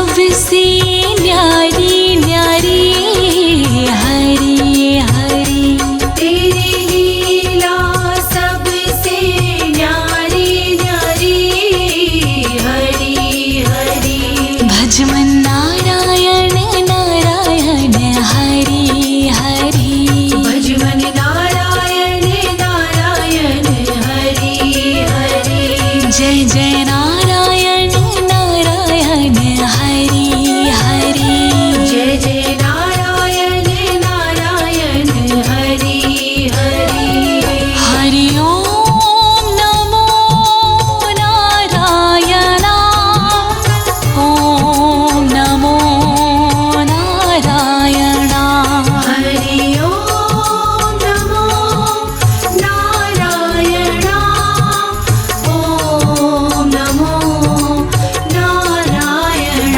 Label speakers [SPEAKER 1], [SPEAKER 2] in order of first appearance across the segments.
[SPEAKER 1] सबसे न्यारी न्यारी हरी हरी।
[SPEAKER 2] तेरी लीला सबसे न्यारी न्यारी हरी हरी।
[SPEAKER 1] भज मन नारायण नारायण हरी हरी।
[SPEAKER 2] भज मन नारायण नारायण हरी हरी।
[SPEAKER 1] जय जय नारायण नारायण हरी हरी।
[SPEAKER 2] जय जय नारायण नारायण हरी हरी।
[SPEAKER 1] हरि ओम नमो नारायण। ओम नमो नारायण।
[SPEAKER 2] हरि ओम नमो नारायण। ओम नमो नारायण।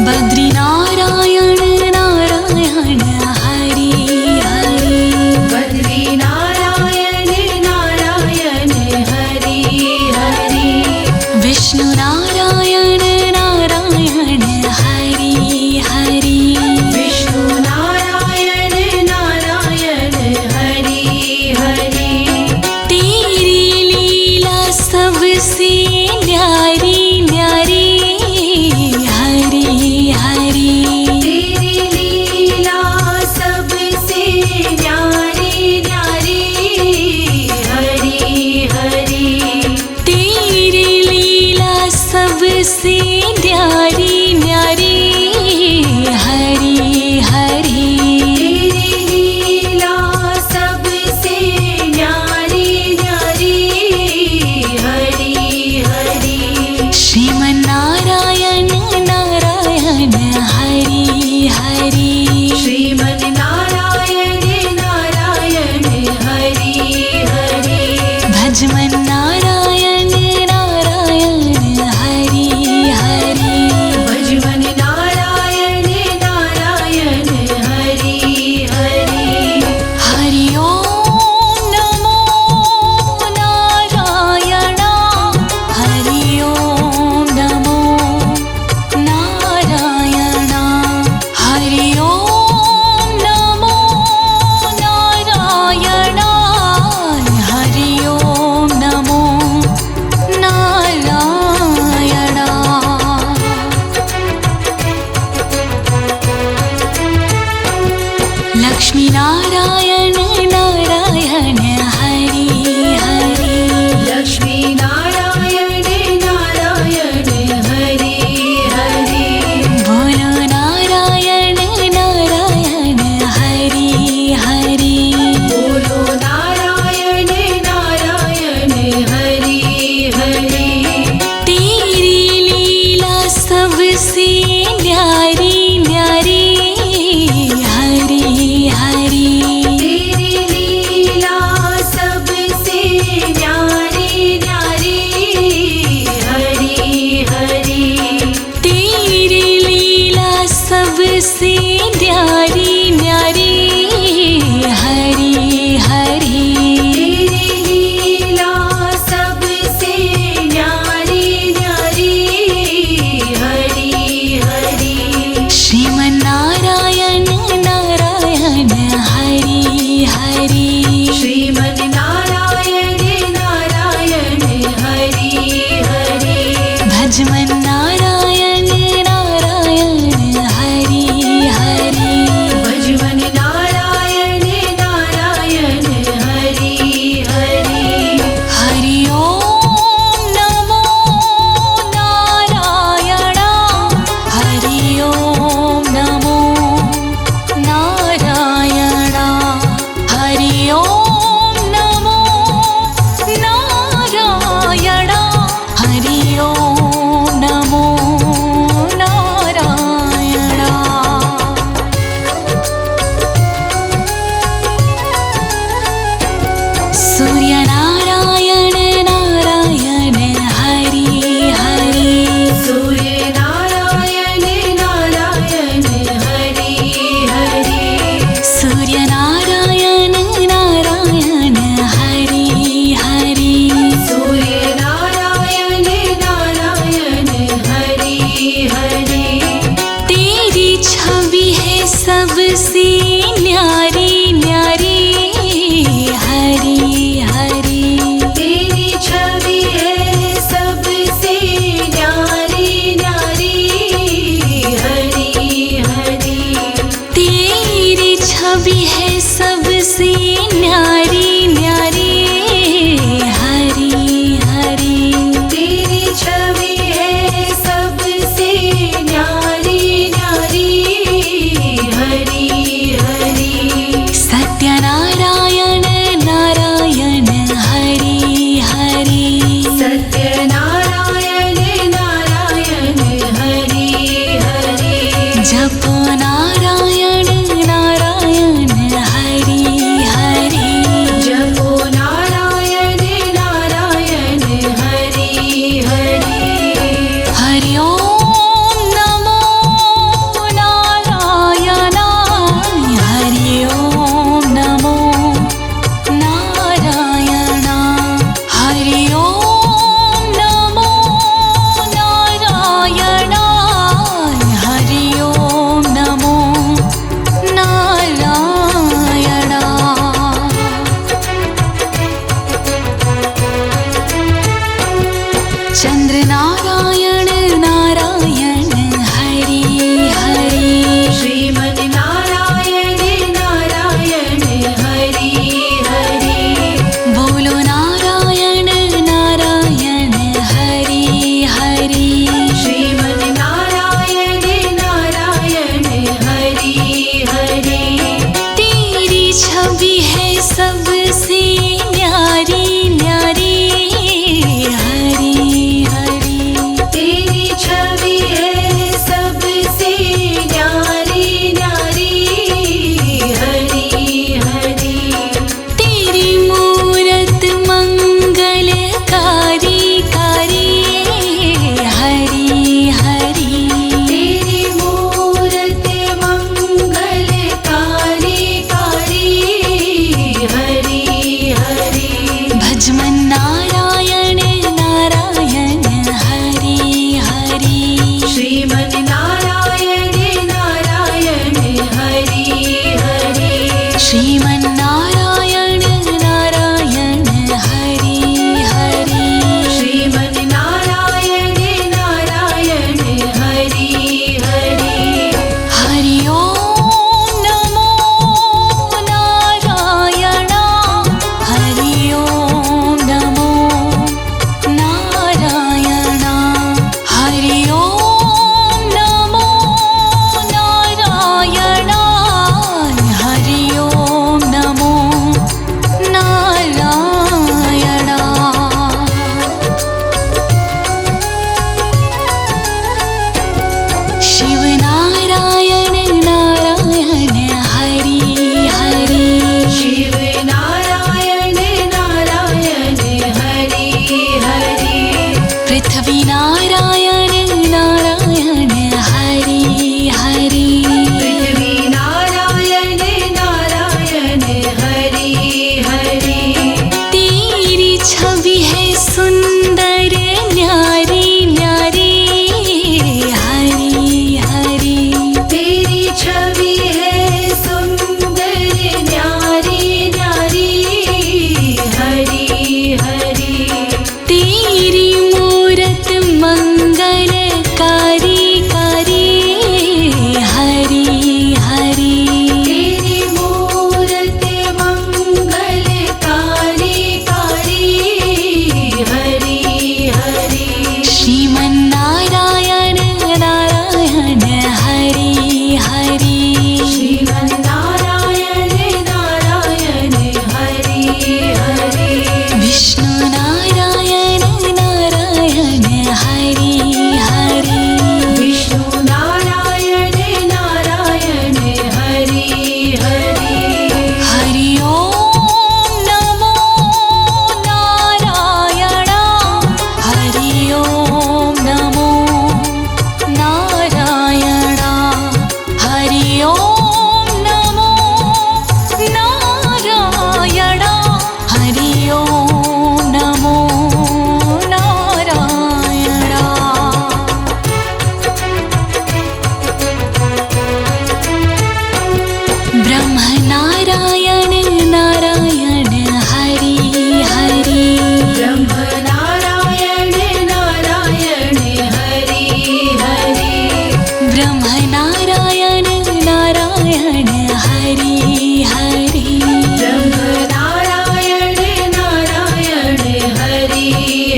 [SPEAKER 1] बद्री नारायण नारायण हरि हरि।
[SPEAKER 2] बद्री नारायण नारायण हरि हरि।
[SPEAKER 1] विष्णु नारायण नारायण हरि हरि।
[SPEAKER 2] विष्णु नारायण नारायण हरि हरि।
[SPEAKER 1] तेरी लीला सबसे न्यारी न्यारी हरि हरि।
[SPEAKER 2] तेरी लीला सबसे न्यारी न्यारी हरि हरि।
[SPEAKER 1] तेरी लीला सबसे न्यारी न्यारी हरि हरि।
[SPEAKER 2] तेरी लीला सबसे न्यारी न्यारी हरि हरि।
[SPEAKER 1] श्रीमन नारायण नारायण हरि हरि।
[SPEAKER 2] श्रीमन नारायण नारायण हरि हरि।
[SPEAKER 1] भज मन नारायण नारायण हरि हरि।
[SPEAKER 2] भज मन नारायण नारायण हरि हरि।
[SPEAKER 1] हरि ओम नमो नारायण। हरि ओम नमो नारायण। हरि ओम नमो नारायण। हरि ओम नमो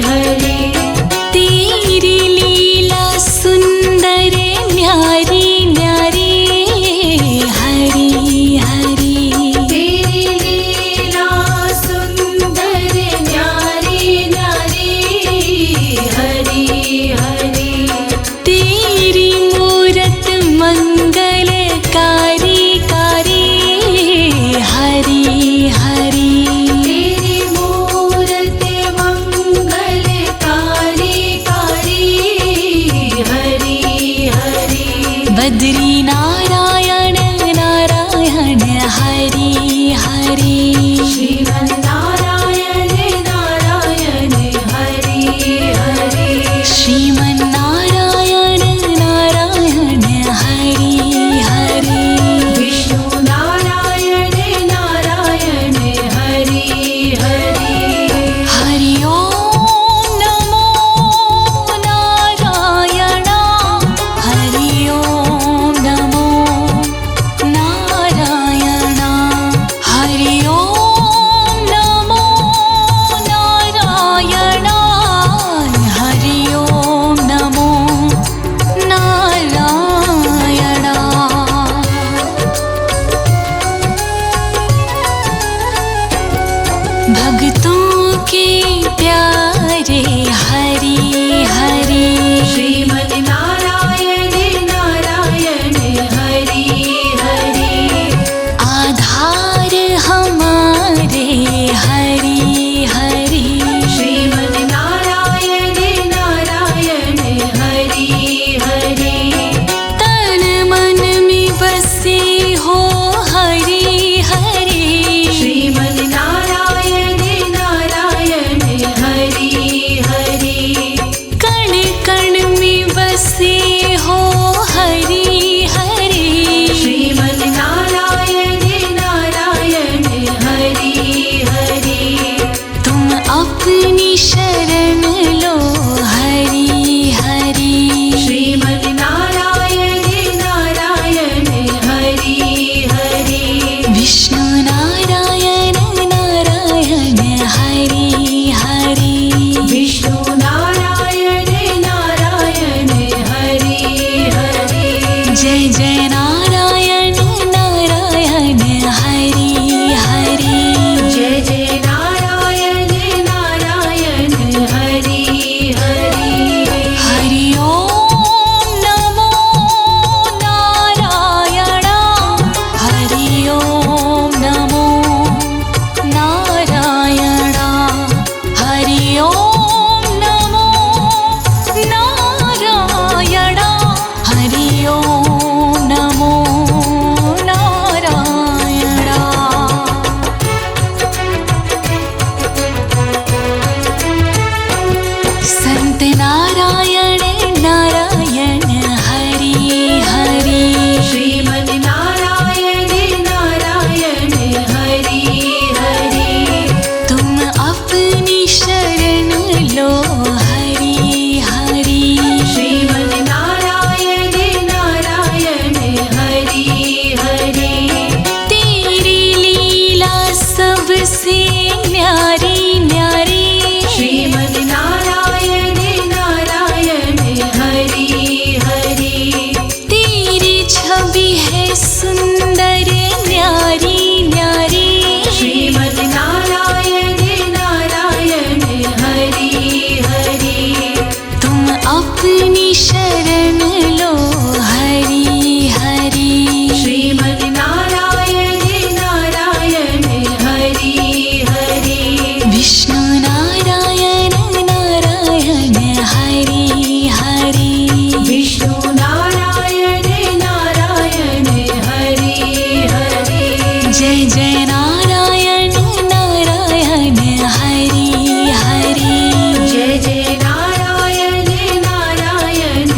[SPEAKER 2] हरि
[SPEAKER 1] तेरी लीला सुंदर न्यारी न्यारी हरि हरि
[SPEAKER 2] तेरी लीला सुंदर न्यारी न्यारी हरि हरि
[SPEAKER 1] तेरी मूरत मंगलकारी कारी हरि हरि
[SPEAKER 2] तेरी मूरत मंगलकारी कारी हरि हरि
[SPEAKER 1] बद्री नारायण नारायण हरि हरि
[SPEAKER 2] श्रीमन्नारायण नारायण हरि हरि
[SPEAKER 1] श्रीमन्नारायण नारायण हरि हरि
[SPEAKER 2] विष्णु नारायण नारायण हरि हरि
[SPEAKER 1] हरि ओम नमो नारायण हरि ओम नमो नारायण हरि ओम नमो नारायण हरि ओम नमो नारायण भक्तों के प्यारे हरि हरि
[SPEAKER 2] श्रीमन्नारायण नारायण हरि हरि
[SPEAKER 1] आधार हमारे हरि हरि
[SPEAKER 2] श्रीमन्नारायण नारायण हरि हरि
[SPEAKER 1] तन मन में बसे हो हरि हरि
[SPEAKER 2] श्रीमन्नारायण नारायण हरि हरि
[SPEAKER 1] कण कण में बसे हो हरि हरि
[SPEAKER 2] श्रीमन्नारायण नारायण हरि हरि
[SPEAKER 1] तुम अपनी शरण लो हरि हरि
[SPEAKER 2] श्रीमन्नारायण नारायण हरि हरि
[SPEAKER 1] विष्णु नारायण नारायण हरि हरि
[SPEAKER 2] विष्णु नारायण नारायण हरि हरि
[SPEAKER 1] जय जय नारायण नारायण हरि हरि
[SPEAKER 2] जय जय नारायण नारायण हरि हरि
[SPEAKER 1] हरि ओम नमो नारायण हरि ओम नमो नारायण हरि ओम नमो नारायण हरि ओम नमो नारायण संत नारायण नारायण हरि हरि
[SPEAKER 2] श्रीमन्नारायण नारायण हरि हरि
[SPEAKER 1] तुम अपनी शरण लो हरि हरि
[SPEAKER 2] श्रीमन्नारायण नारायण हरि हरि
[SPEAKER 1] तेरी लीला सबसे न्यारी न्यारी
[SPEAKER 2] श्रीमन्नारायण नारायण हरि हरि
[SPEAKER 1] तेरी छवि है सुंदर न्यारी न्यारी
[SPEAKER 2] श्रीमन्नारायण नारायण हरि हरि
[SPEAKER 1] तुम अपनी शरण लो हरि हरि
[SPEAKER 2] श्रीमन्नारायण नारायण हरि हरि
[SPEAKER 1] विष्णु नारायण नारायण हरि हरि
[SPEAKER 2] विष्णु नारायण नारायण हरि हरि
[SPEAKER 1] जय जय नारायण नारायण हरि हरि
[SPEAKER 2] जय जय नारायण नारायण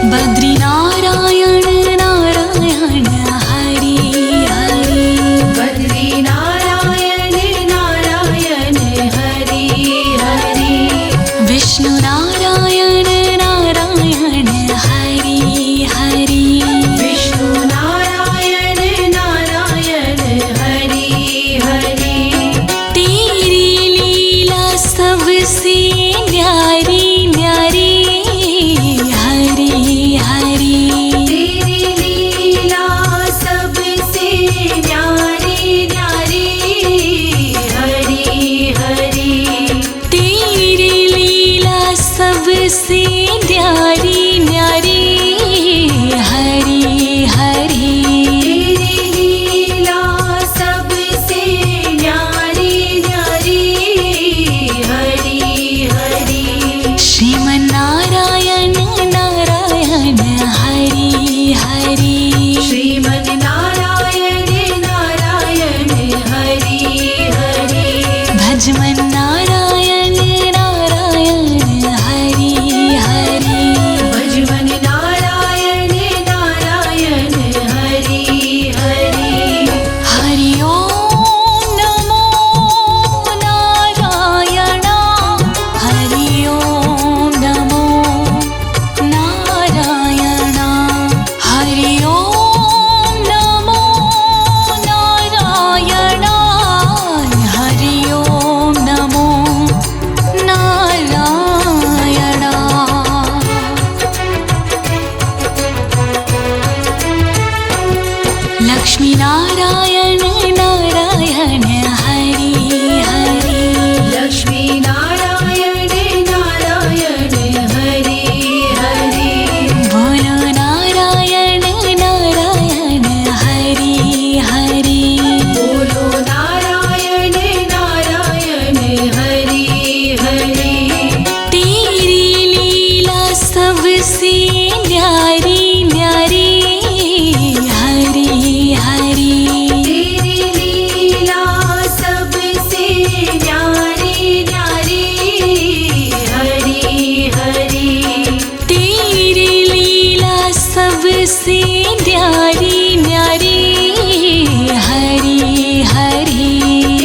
[SPEAKER 1] बद्री नारायण नारायण हरि हरि
[SPEAKER 2] बद्री नारायण नारायण हरि हरि
[SPEAKER 1] विष्णु नारायण नारायण हरि हरि
[SPEAKER 2] विष्णु नारायण नारायण हरि हरि
[SPEAKER 1] तेरी लीला सबसे न्यारी न्यारी हरि हरि
[SPEAKER 2] तेरी लीला सबसे न्यारी न्यारी हरि हरि
[SPEAKER 1] तेरी लीला सबसे न्यारी न्यारी हरि हरि
[SPEAKER 2] तेरी लीला सबसे न्यारी न्यारी हरि हरि
[SPEAKER 1] श्रीमन्नारायण नारायण हरि हरि
[SPEAKER 2] श्रीमन् नारायण नारायण हरि हरि
[SPEAKER 1] भजमन्नारायण नारायण हरि हरि
[SPEAKER 2] भजमन् नारायण नारायण हरि हरि
[SPEAKER 1] हरि ओम नमो नारायण हरि ओम नमो नारायण हरि ओम नमो नारायण हरि ओम नमो नारायण लक्ष्मी नारायण नारायण हरि हरि
[SPEAKER 2] लक्ष्मी नारायण नारायण हरि हरि
[SPEAKER 1] बोलो नारायण नारायण हरि हरि
[SPEAKER 2] बोलो नारायण नारायण हरि हरि
[SPEAKER 1] तेरी लीला सबसे न्यारी न्यारी हरि हरि
[SPEAKER 2] तेरी लीला सबसे न्यारी न्यारी हरि हरि
[SPEAKER 1] तेरी लीला सबसे न्यारी न्यारी हरि हरि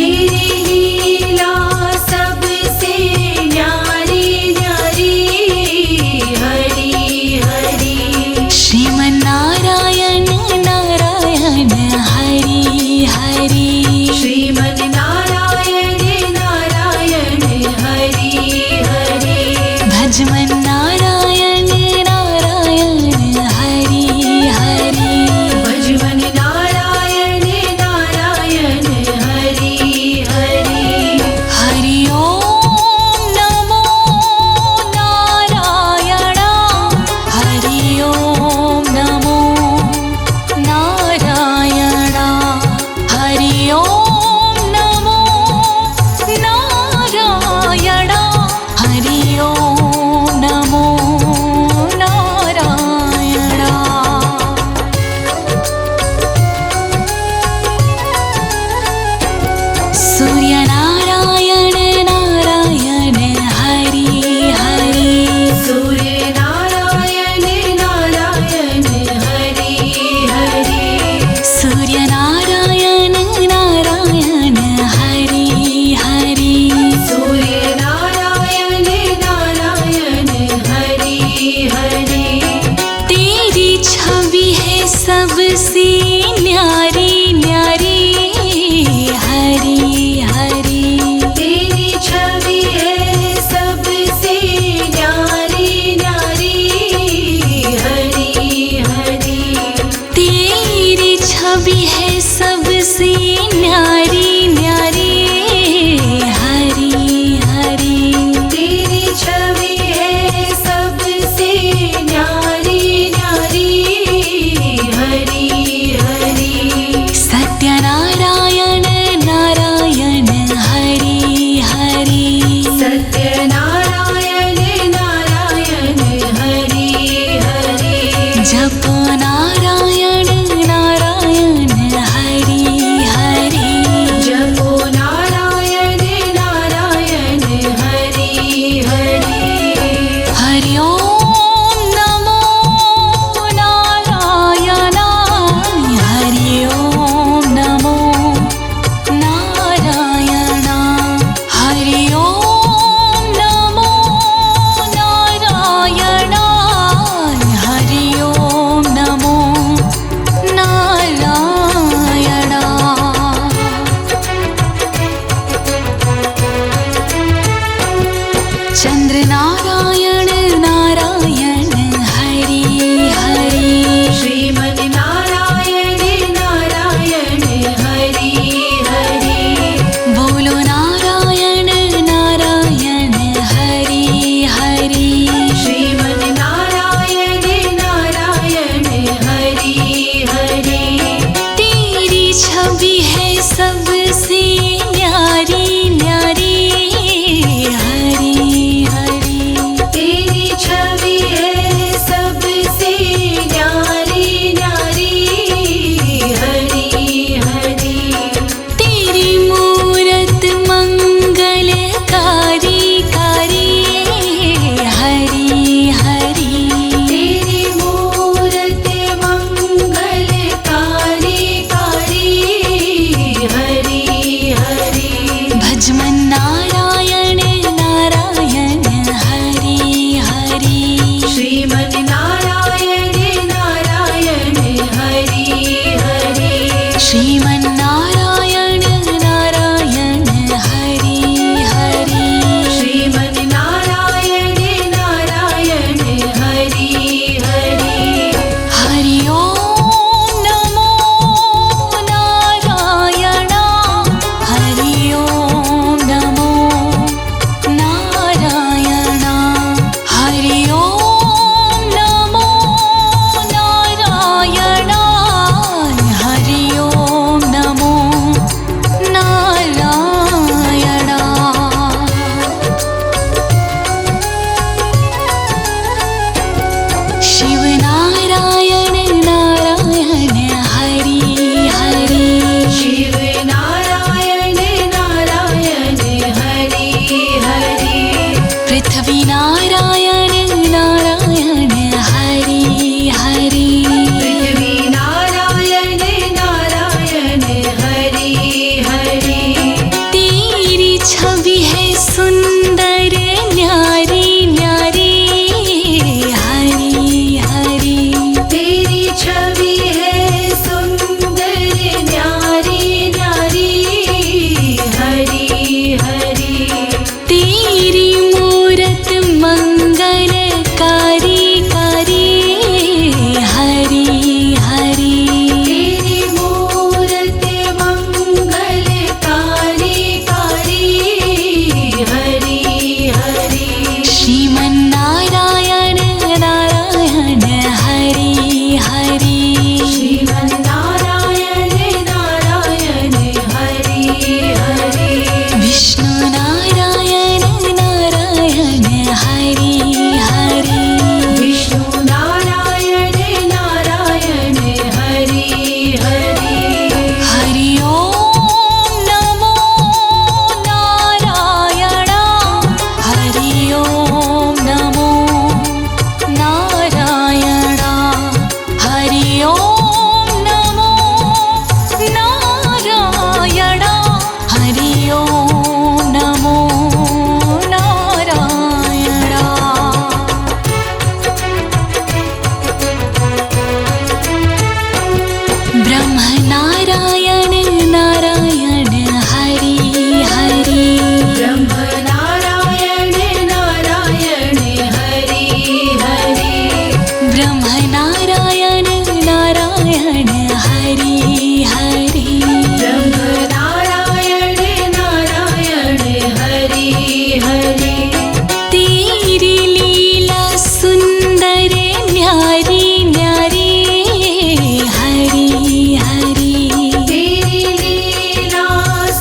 [SPEAKER 2] तेरी लीला सबसे न्यारी न्यारी हरि हरि
[SPEAKER 1] श्रीमन्नारायण नारायण हरि हरि
[SPEAKER 2] श्रीमन् नारायण नारायण हरि हरि
[SPEAKER 1] भजमन्नारायण नारायण हरि हरि
[SPEAKER 2] भजमन् नारायण नारायण हरि हरि
[SPEAKER 1] हरि ओम नमो नारायण हरि ओम नमो नारायण हरि ओम नमो नारायण हरि ओम नमो नारायण सूर्य नारायण नारायण हरि हरि
[SPEAKER 2] सूर्य नारायण नारायण हरि हरि
[SPEAKER 1] सूर्य नारायण नारायण हरि हरि
[SPEAKER 2] सूर्य नारायण नारायण हरि हरि
[SPEAKER 1] तेरी छवि है सबसे न्यारी न्यारी हरि हरि
[SPEAKER 2] तेरी छवि है सबसे न्यारी न्यारी हरि हरि
[SPEAKER 1] तेरी छवि है सबसे न्यारी न्यारी हरि हरि
[SPEAKER 2] तेरी छवि है सबसे न्यारी न्यारी हरि हरि श्रीमन् नारायण नारायण हरि हरि
[SPEAKER 1] श्रीमन्नारायण नारायण हरि हरि
[SPEAKER 2] श्रीमन् नारायण नारायण हरि हरि
[SPEAKER 1] हरि ओम नमो नारायण हरि ओम नमो नारायण हरि ओम नमो नारायण हरि ओम नमो नारायण शिव नारायण नारायण हरि हरि
[SPEAKER 2] शिव नारायण नारायण हरि हरि
[SPEAKER 1] पृथ्वी नारायण नारायण हरि हरि
[SPEAKER 2] पृथ्वी नारायण नारायण हरि हरि
[SPEAKER 1] तेरी छवि है सुंदर न्यारी न्यारी हरि हरि
[SPEAKER 2] तेरी छवि है सुंदर न्यारी न्यारी हरि हरि
[SPEAKER 1] तेरी मूरत मंगलकारी कारी हरि हरि
[SPEAKER 2] तेरी मूरत मंगलकारी कारी हरि हरि
[SPEAKER 1] श्रीमन्नारायण नारायण हरि हरि
[SPEAKER 2] श्रीमन् नारायण नारायण हरि हरि
[SPEAKER 1] विष्णु नारायण नारायण हरि हरि
[SPEAKER 2] विष्णु नारायण नारायण हरि हरि
[SPEAKER 1] हरि ओम नमो नारायण हरि ओम नमो नारायण हरि ओम नमो नारायण हरि ओम नमो नारायण ब्रह्म नारायण नारायण हरि हरि
[SPEAKER 2] ब्रह्म नारायण नारायण हरि हरि
[SPEAKER 1] ब्रह्म नारायण नारायण हरि हरि
[SPEAKER 2] ब्रह्म नारायण नारायण हरि हरि
[SPEAKER 1] तेरी लीला सुंदर न्यारी न्यारी हरि हरि
[SPEAKER 2] तेरी लीला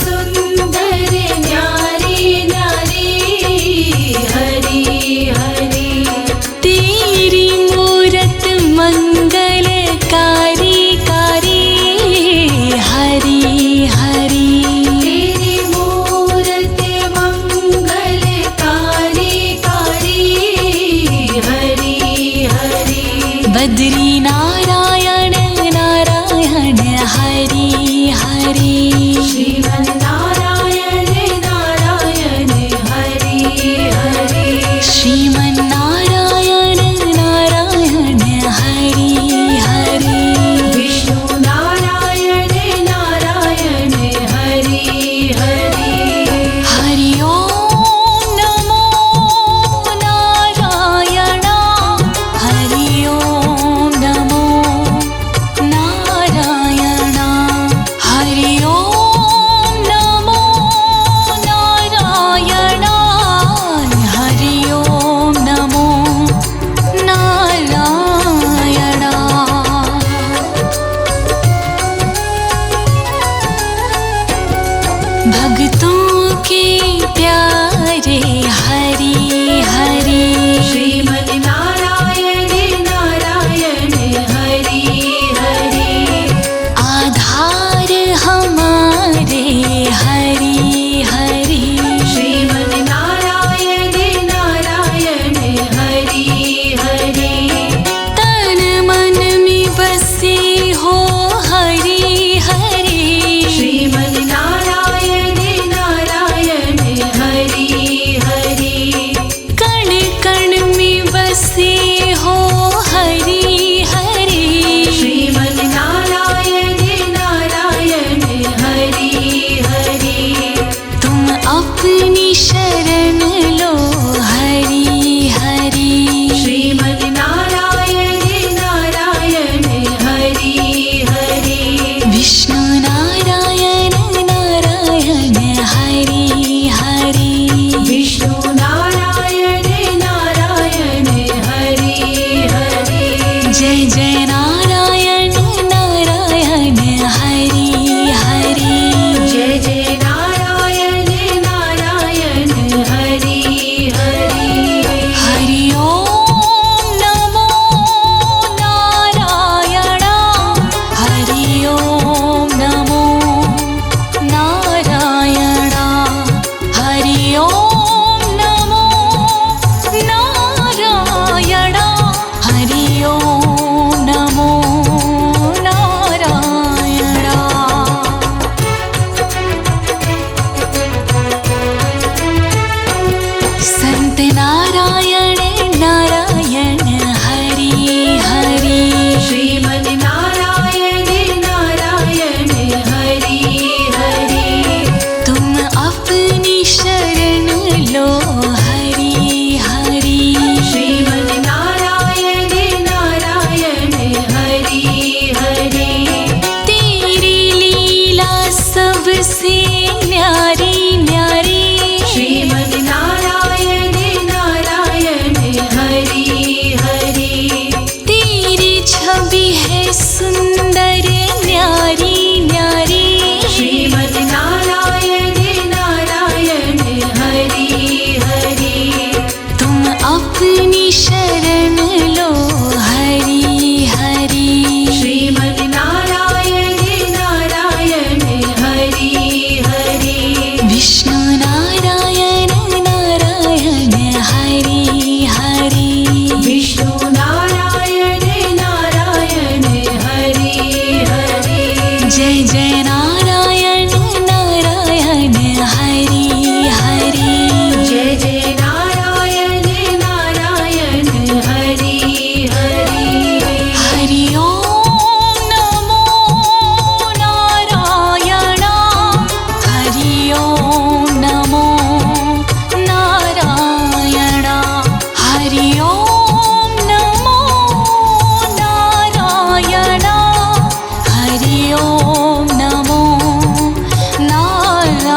[SPEAKER 2] सुंदर न्यारी न्यारी हरि हरि
[SPEAKER 1] तेरी मूरत मंगलकारी कारी हरि हरि
[SPEAKER 2] तेरी मूरत मंगलकारी कारी हरि हरि
[SPEAKER 1] बद्री नारायण नारायण हरि हरि
[SPEAKER 2] श्रीमन् नारायण नारायण हरि हरि
[SPEAKER 1] श्रीमन्नारायण नारायण हरि हरि
[SPEAKER 2] विष्णु नारायण नारायण हरि हरि
[SPEAKER 1] हरि ओम नमो नारायण हरि ओम नमो नारायण हरि ओम सबसे न्यारी न्यारी
[SPEAKER 2] श्रीमद् नारायण नारायण हरि हरि
[SPEAKER 1] तेरी छवि है सुंदर न्यारी न्यारी
[SPEAKER 2] श्रीमद् नारायण नारायण हरि हरि
[SPEAKER 1] तुम अपनी शरण लो हरि हरि
[SPEAKER 2] श्रीमद् नारायण नारायण हरि हरि
[SPEAKER 1] विष्णु नारायण नारायण हरि हरि
[SPEAKER 2] विष्णु नारायण नारायण हरि हरि
[SPEAKER 1] जय जय नारायण नारायण हरि हरि
[SPEAKER 2] जय जय नारायण नारायण हरि हरि
[SPEAKER 1] हरि ओम नमो नारायण हरि ओम नमो नारायण हरि ओम नमो नारायण हरि ओम नमो नारायण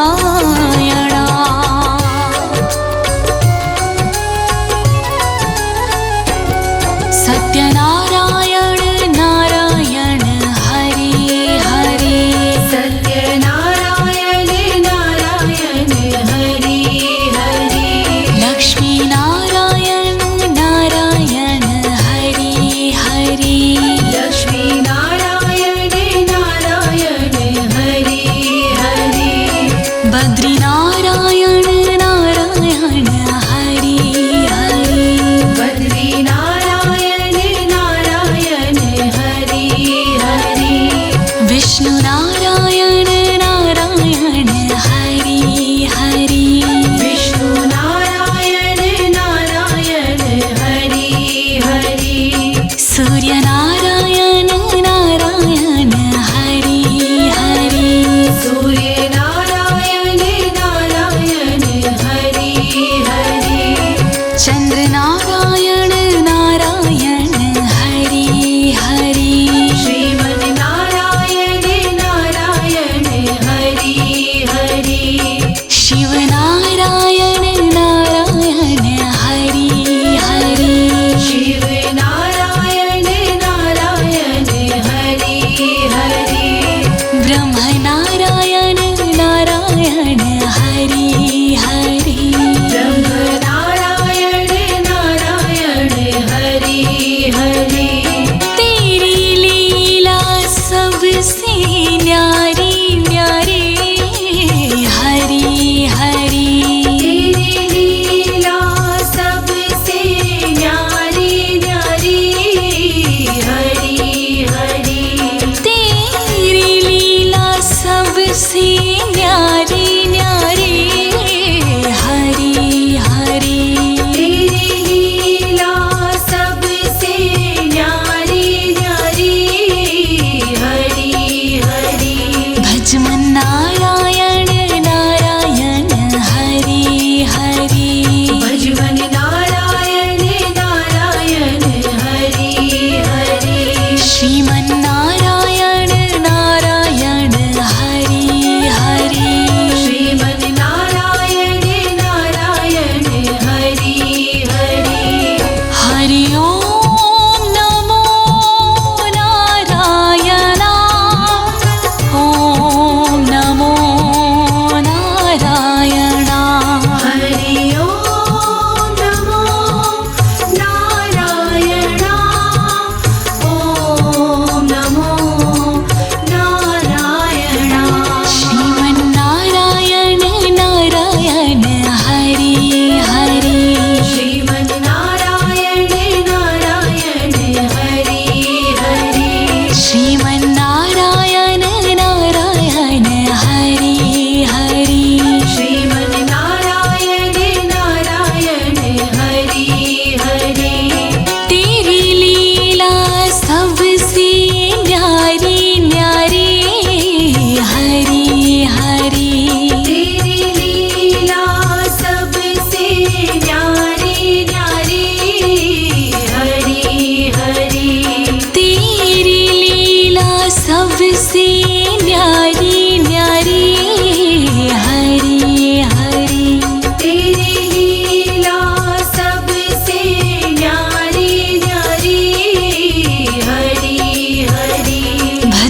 [SPEAKER 1] सत्यनारायण नारायण हरि हरि
[SPEAKER 2] सत्यनारायण नारायण हरि हरि
[SPEAKER 1] लक्ष्मी नारायण नारायण हरि हरि
[SPEAKER 2] लक्ष्मी नारायण नारायण हरि हरि
[SPEAKER 1] बद्री नारायण नारायण हरि हरि
[SPEAKER 2] बद्री नारायण नारायण हरि हरि
[SPEAKER 1] विष्णु नारायण नारायण हरि हरि
[SPEAKER 2] विष्णु नारायण नारायण हरि हरि
[SPEAKER 1] सूर्य नारायण नारायण हरि हरि
[SPEAKER 2] सूर्य नारायण नारायण हरि हरि
[SPEAKER 1] चंद्र नारायण नारायण हरि हरि
[SPEAKER 2] श्रीमद् नारायण नारायण हरि हरि
[SPEAKER 1] शिव नारायण नारायण हरि हरि
[SPEAKER 2] शिव नारायण नारायण हरि हरि
[SPEAKER 1] ब्रह्म नारायण नारायण हरि हरि
[SPEAKER 2] ब्रह्म नारायण नारायण हरि हरि
[SPEAKER 1] तेरी लीला सबसे न्यारी न्यारी हरि हरि
[SPEAKER 2] तेरी लीला सबसे न्यारी न्यारी हरि हरि
[SPEAKER 1] तेरी लीला सबसे न्यारी न्यारी हरि हरि
[SPEAKER 2] तेरी लीला सबसे न्यारी न्यारी हरि हरि
[SPEAKER 1] भजमन नारायण नारायण हरि हरि
[SPEAKER 2] भजवन नारायण नारायण हरि हरि
[SPEAKER 1] श्रीमन नारायण नारायण हरि हरि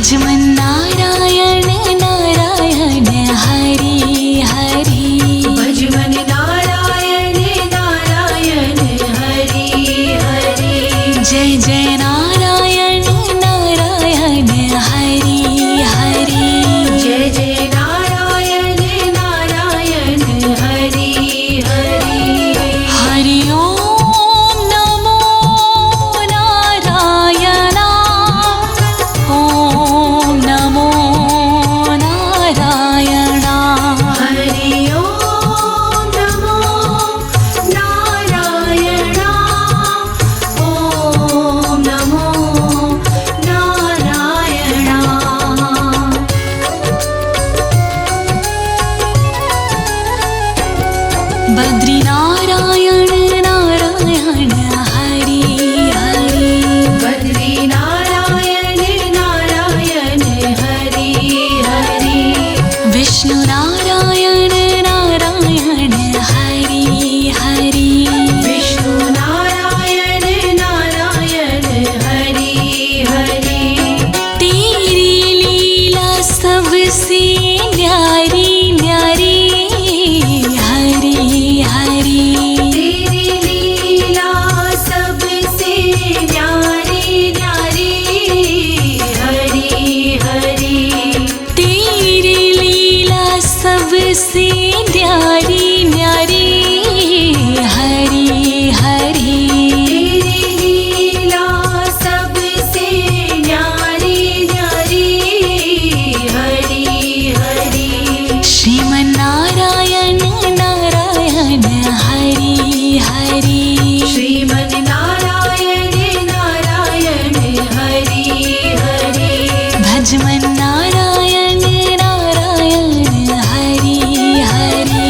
[SPEAKER 1] भजमन नारायण नारायण हरि हरि
[SPEAKER 2] भजमन नारायण नारायण हरि हरि
[SPEAKER 1] जय जय नारायण नारायण हरि हरि
[SPEAKER 2] जय जय नारायण नारायण हरि हरि
[SPEAKER 1] हरि ओम नमो नारायण ओम नमो नारायण
[SPEAKER 2] हरि ओम नमो नारायण ओम नमो नारायण
[SPEAKER 1] बद्री नारायण नारायण हरि हरि
[SPEAKER 2] बद्री नारायण नारायण हरि हरि
[SPEAKER 1] विष्णु नारायण नारायण हरि हरि
[SPEAKER 2] विष्णु नारायण नारायण हरि हरि
[SPEAKER 1] तेरी लीला सबसे न्यारी न्यारी हरि हरि
[SPEAKER 2] तेरी लीला सबसे न्यारी न्यारी हरि हरि
[SPEAKER 1] तेरी लीला सबसे न्यारी न्यारी हरि हरि
[SPEAKER 2] तेरी लीला सबसे न्यारी न्यारी हरि हरि
[SPEAKER 1] श्रीमन नारायण नारायण हरि हरि
[SPEAKER 2] श्रीमन नारायण नारायण हरि हरि
[SPEAKER 1] भजमन नारायण नारायण हरि हरि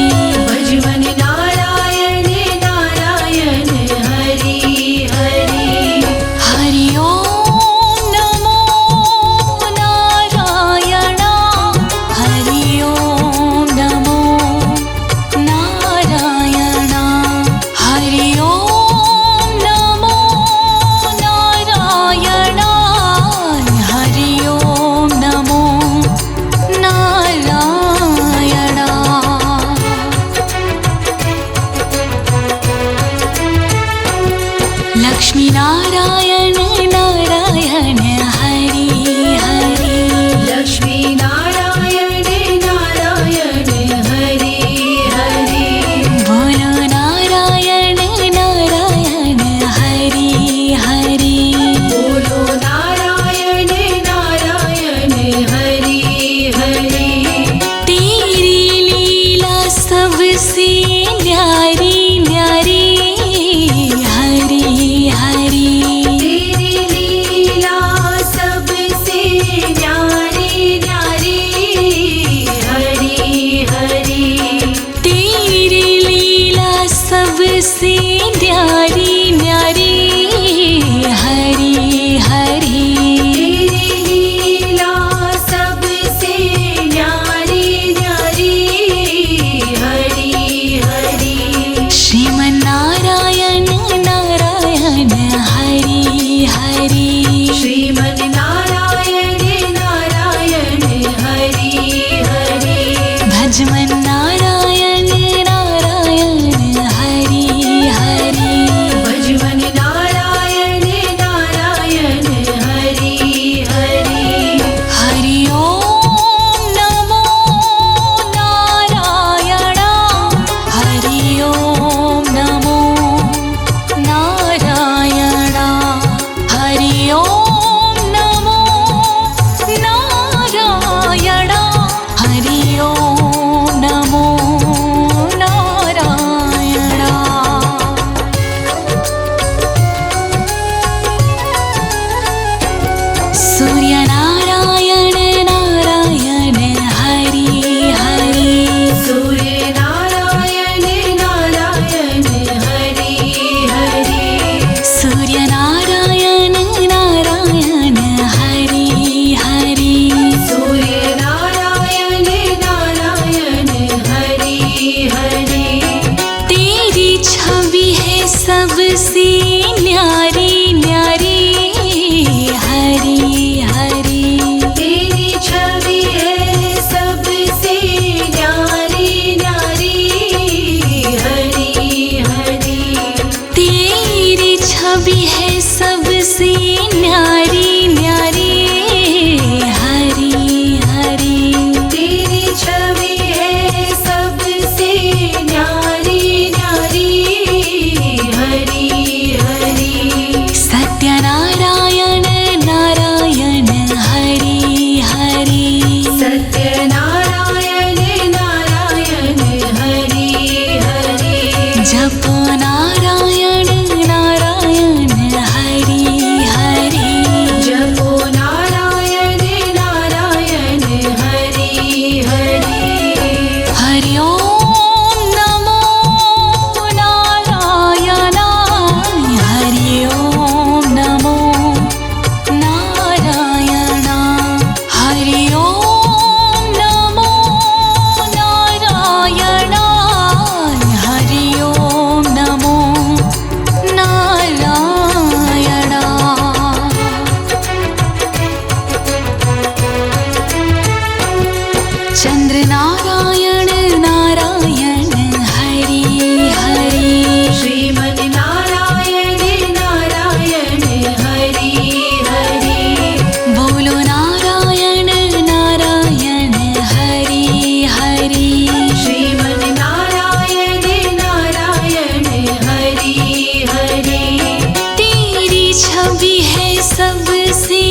[SPEAKER 1] सबसे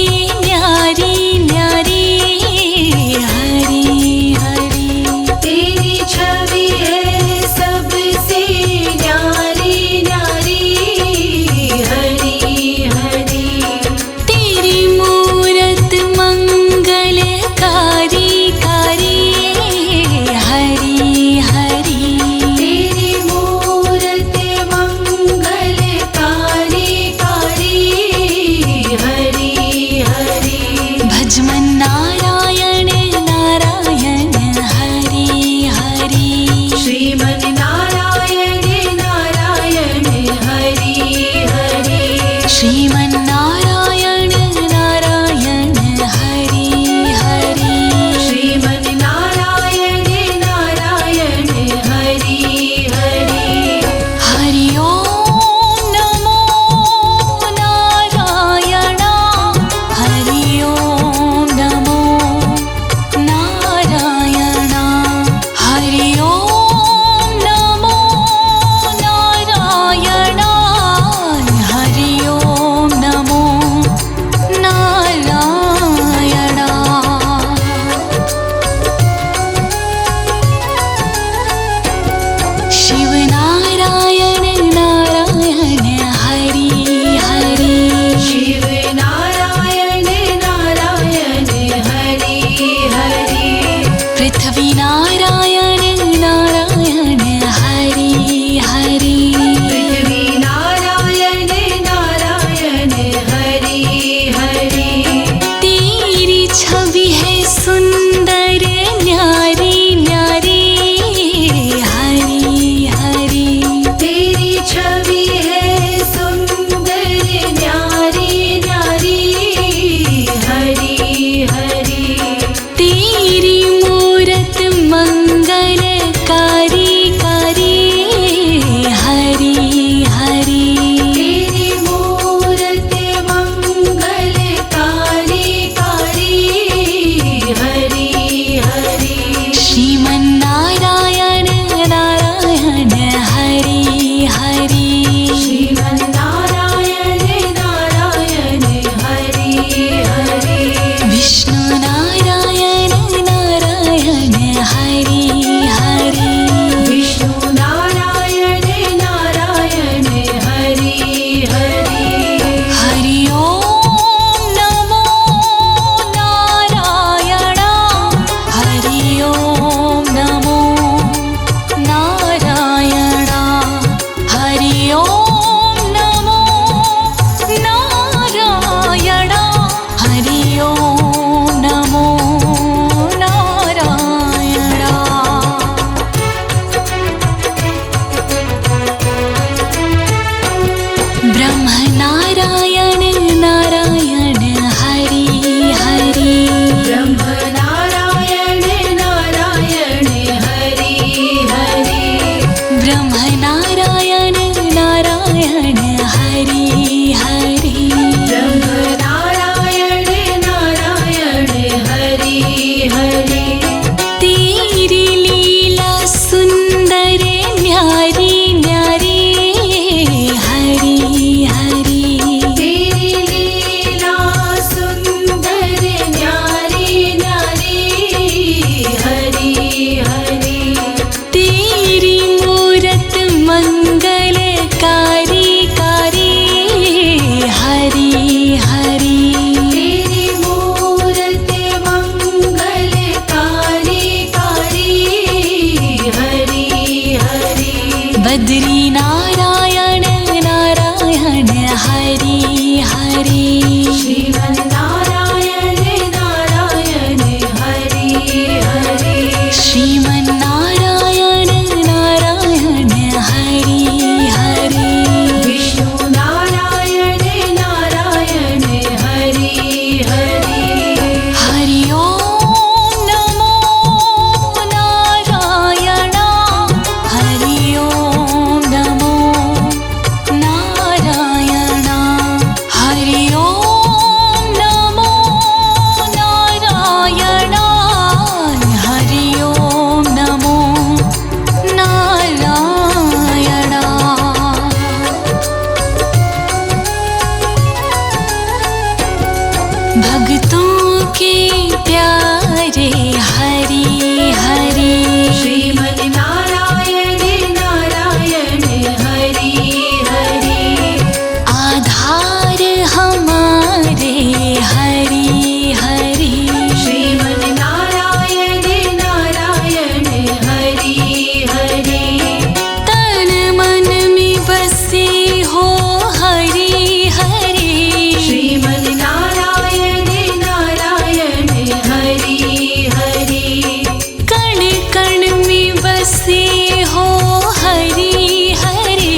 [SPEAKER 1] न्यारी न्यारी हरी हरी।
[SPEAKER 2] तेरी छवि है सबसे न्यारी न्यारी हरी हरी।
[SPEAKER 1] तेरी मूरत मंगलकारी कारी हरी हरी।
[SPEAKER 2] तेरी मूरत मंगलकारी कारी हरी हरी।
[SPEAKER 1] भजमन नारायण नारायण हरी हरी।
[SPEAKER 2] श्रीमन नारायण नारायण हरि हरि।
[SPEAKER 1] श्रीमन नारायण नारायण हरी हरी।
[SPEAKER 2] श्रीमन नारायण नारायण हरि हरि।
[SPEAKER 1] हरि ओम नमो नारायण। हरि ओम नमो नारायण। हरि ओम नमो नारायण। हरि ओम नमो भक्तों के प्यारे हरि हरि
[SPEAKER 2] श्रीमन नारायण नारायण हरि हरि
[SPEAKER 1] आधार हमारे हरि हरि
[SPEAKER 2] श्रीमन नारायण नारायण हरि हरि
[SPEAKER 1] तन मन में बसे हो हरि हरि
[SPEAKER 2] श्रीमन नारायण नारायण हरि हरि
[SPEAKER 1] कण कण में बसे हो हरि हरि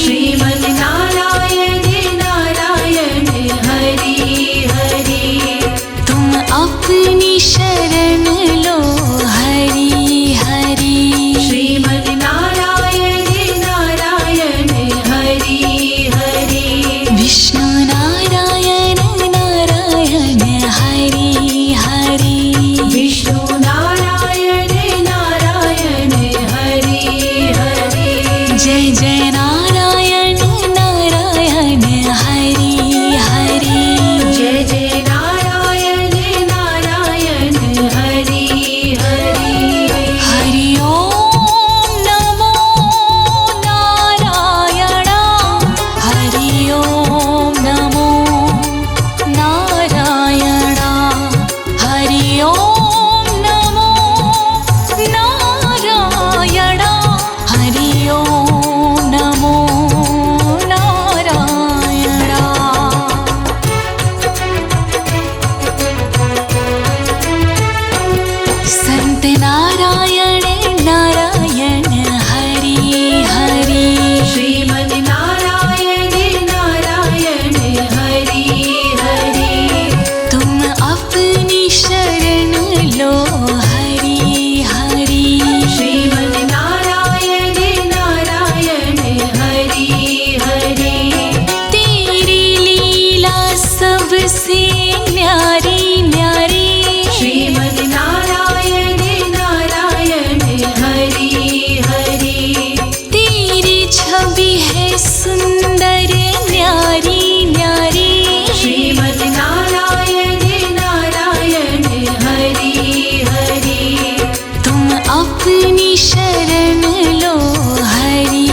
[SPEAKER 2] श्रीमन नारायण नारायण हरि हरि
[SPEAKER 1] तुम अपनी शरण लो हरि हरि
[SPEAKER 2] श्रीमन नारायण नारायण हरि हरि
[SPEAKER 1] विष्णु नारायण नारायण हरि हरि
[SPEAKER 2] विष्णु नारायण नारायण हरि हरि
[SPEAKER 1] जय जय नारायण नारायण हरि हरि
[SPEAKER 2] जय जय नारायण नारायण हरि हरि
[SPEAKER 1] हरि ओम नमो नारायण हरि ओम नमो नारायण हरि ओम नमो नारायण हरि ओम नमो नारायण संत नारायण नारायण हरि हरि
[SPEAKER 2] श्रीमन नारायण नारायण हरि हरि
[SPEAKER 1] तुम अपनी शरण लो हरि हरि
[SPEAKER 2] श्रीमन नारायण नारायण हरि हरि
[SPEAKER 1] तेरी लीला सबसे न्यारी न्यारी
[SPEAKER 2] श्रीमन नारायण नारायण हरि हरि
[SPEAKER 1] तेरी छवि है सुंदर न्यारी न्यारी
[SPEAKER 2] श्रीमन नारायण नारायण हरि हरि
[SPEAKER 1] तुम अपनी शरण लो हरि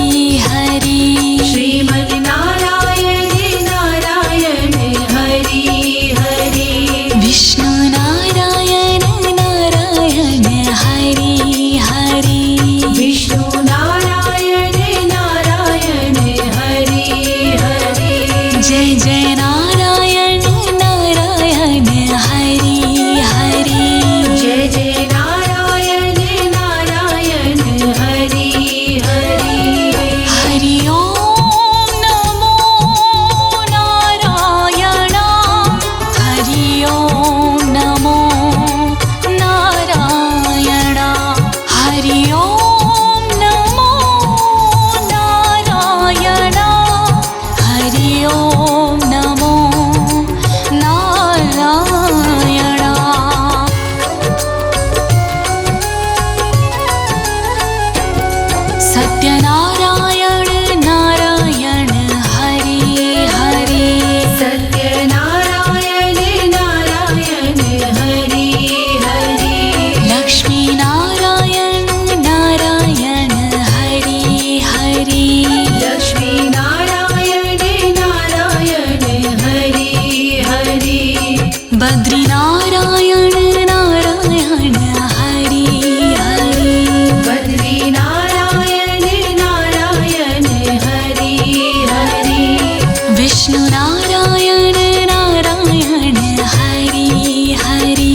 [SPEAKER 1] हरि
[SPEAKER 2] श्रीमन नारायण नारायण हरि हरि
[SPEAKER 1] विष्णु नारायण नारायण हरि हरि
[SPEAKER 2] विष्णु नारायण नारायण हरि हरि
[SPEAKER 1] जय जय नारायण नारायण हरि हरि
[SPEAKER 2] जय जय नारायण नारायण हरि हरि
[SPEAKER 1] हरि ओम नमो नारायण हरि ओम नमो नारायण हरि ओम नमो नारायण हरि ओम नमो नारायण सत्यनारायण नारायण हरि हरि
[SPEAKER 2] सत्यनारायण नारायण हरि हरि
[SPEAKER 1] लक्ष्मी नारायण नारायण हरि हरि
[SPEAKER 2] लक्ष्मी नारायण नारायण हरि हरि
[SPEAKER 1] बद्री नारायण नारायण हरि हरि
[SPEAKER 2] बद्री नारायण नारायण हरि हरि
[SPEAKER 1] विष्णु नारायण नारायण हरि हरि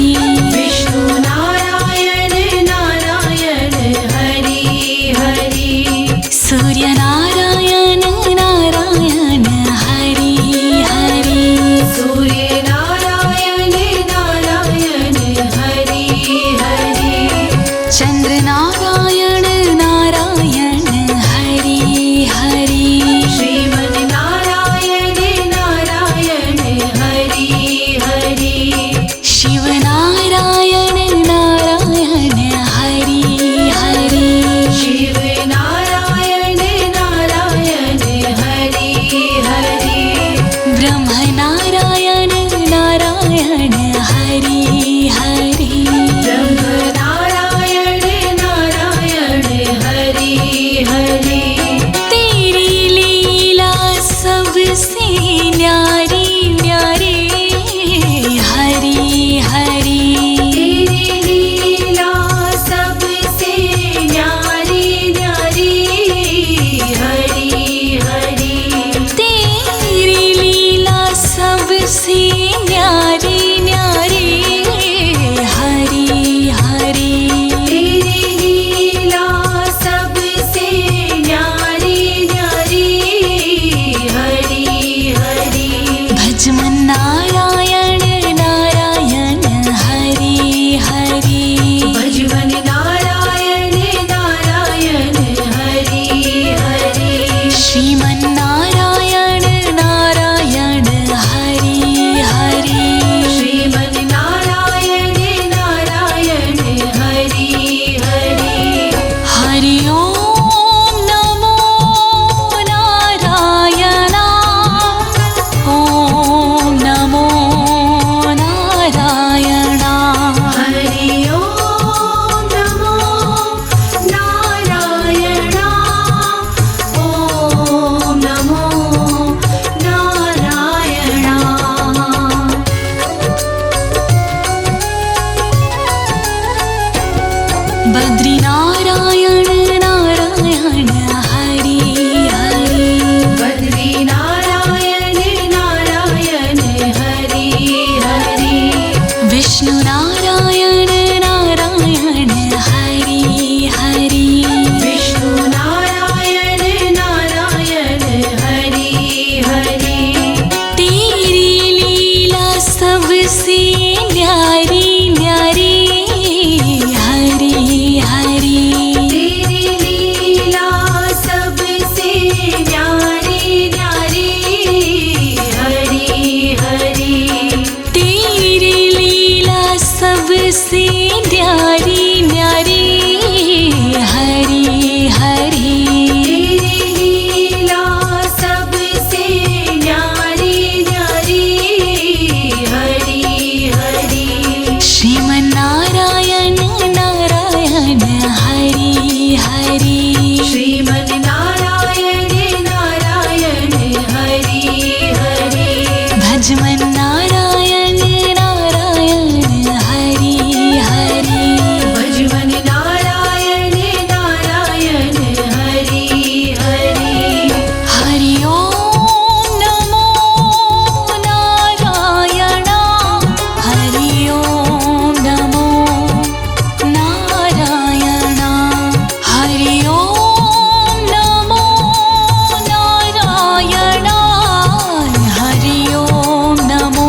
[SPEAKER 2] विष्णु नारायण नारायण हरि हरि
[SPEAKER 1] सूर्य नारायण नारायण हरि हरि
[SPEAKER 2] सूर्य नारायण नारायण
[SPEAKER 1] सबसे न्यारी न्यारी हरि हरि
[SPEAKER 2] तेरी लीला सबसे न्यारी न्यारी हरि हरि
[SPEAKER 1] भजमन नारायण नारायण हरि हरि
[SPEAKER 2] भजमन नारायण नारायण हरि हरि
[SPEAKER 1] श्रीमन नारायण नारायण हरि हरि
[SPEAKER 2] श्रीमन नारायण नारायण हरि हरि
[SPEAKER 1] हरि ओम नमो नारायण ओम नमो नारायण
[SPEAKER 2] हरि ओम नमो नारायण ओम नमो नारायण
[SPEAKER 1] बद्री नारायण नारायण हरि हरि
[SPEAKER 2] बद्री नारायण नारायण हरि हरि
[SPEAKER 1] विष्णु नारायण नारायण हरि हरि
[SPEAKER 2] विष्णु नारायण नारायण हरि हरि
[SPEAKER 1] तेरी लीला सबसे न्यारी न्यारी हरि हरि
[SPEAKER 2] तेरी लीला सबसे न्यारी न्यारी हरि हरि
[SPEAKER 1] तेरी लीला सबसे न्यारी न्यारी हरि हरि
[SPEAKER 2] तेरी लीला सबसे न्यारी न्यारी हरि हरि
[SPEAKER 1] श्रीमन नारायण नारायण हरि हरि
[SPEAKER 2] श्रीमन नारायण नारायण हरि हरि
[SPEAKER 1] भजमन नारायण नारायण हरि हरि
[SPEAKER 2] भजमन नारायण नारायण हरि हरि
[SPEAKER 1] हरि ओम नमो नारायण हरि ओम नमो नारायण हरि ओम नमो नारायण हरि ओम नमो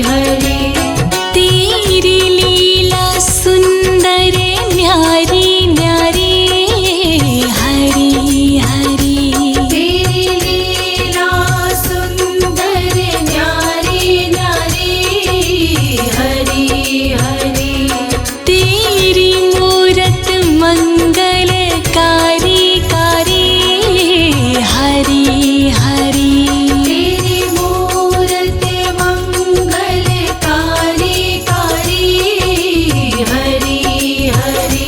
[SPEAKER 2] हरि
[SPEAKER 1] तेरी लीला सुंदर न्यारी न्यारी हरि हरि
[SPEAKER 2] तेरी लीला सुंदर न्यारी न्यारी हरि हरि
[SPEAKER 1] तेरी मूरत मंगलकारी कारी हरि हरि
[SPEAKER 2] तेरी मूरत मंगलकारी कारी हरि हरि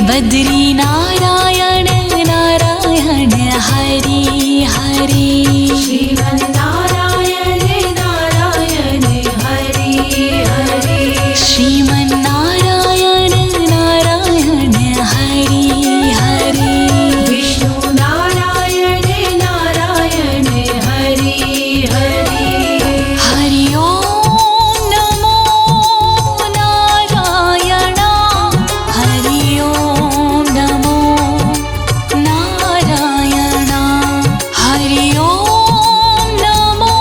[SPEAKER 1] बद्री नारायण नारायण हरि हरि
[SPEAKER 2] श्रीमन् नारायण नारायण हरि हरि
[SPEAKER 1] श्रीमन्नारायण नारायण हरि हरि
[SPEAKER 2] विष्णु नारायण नारायण हरि हरि
[SPEAKER 1] हरि ओम नमो नारायण हरि ओम नमो नारायण हरि ओम नमो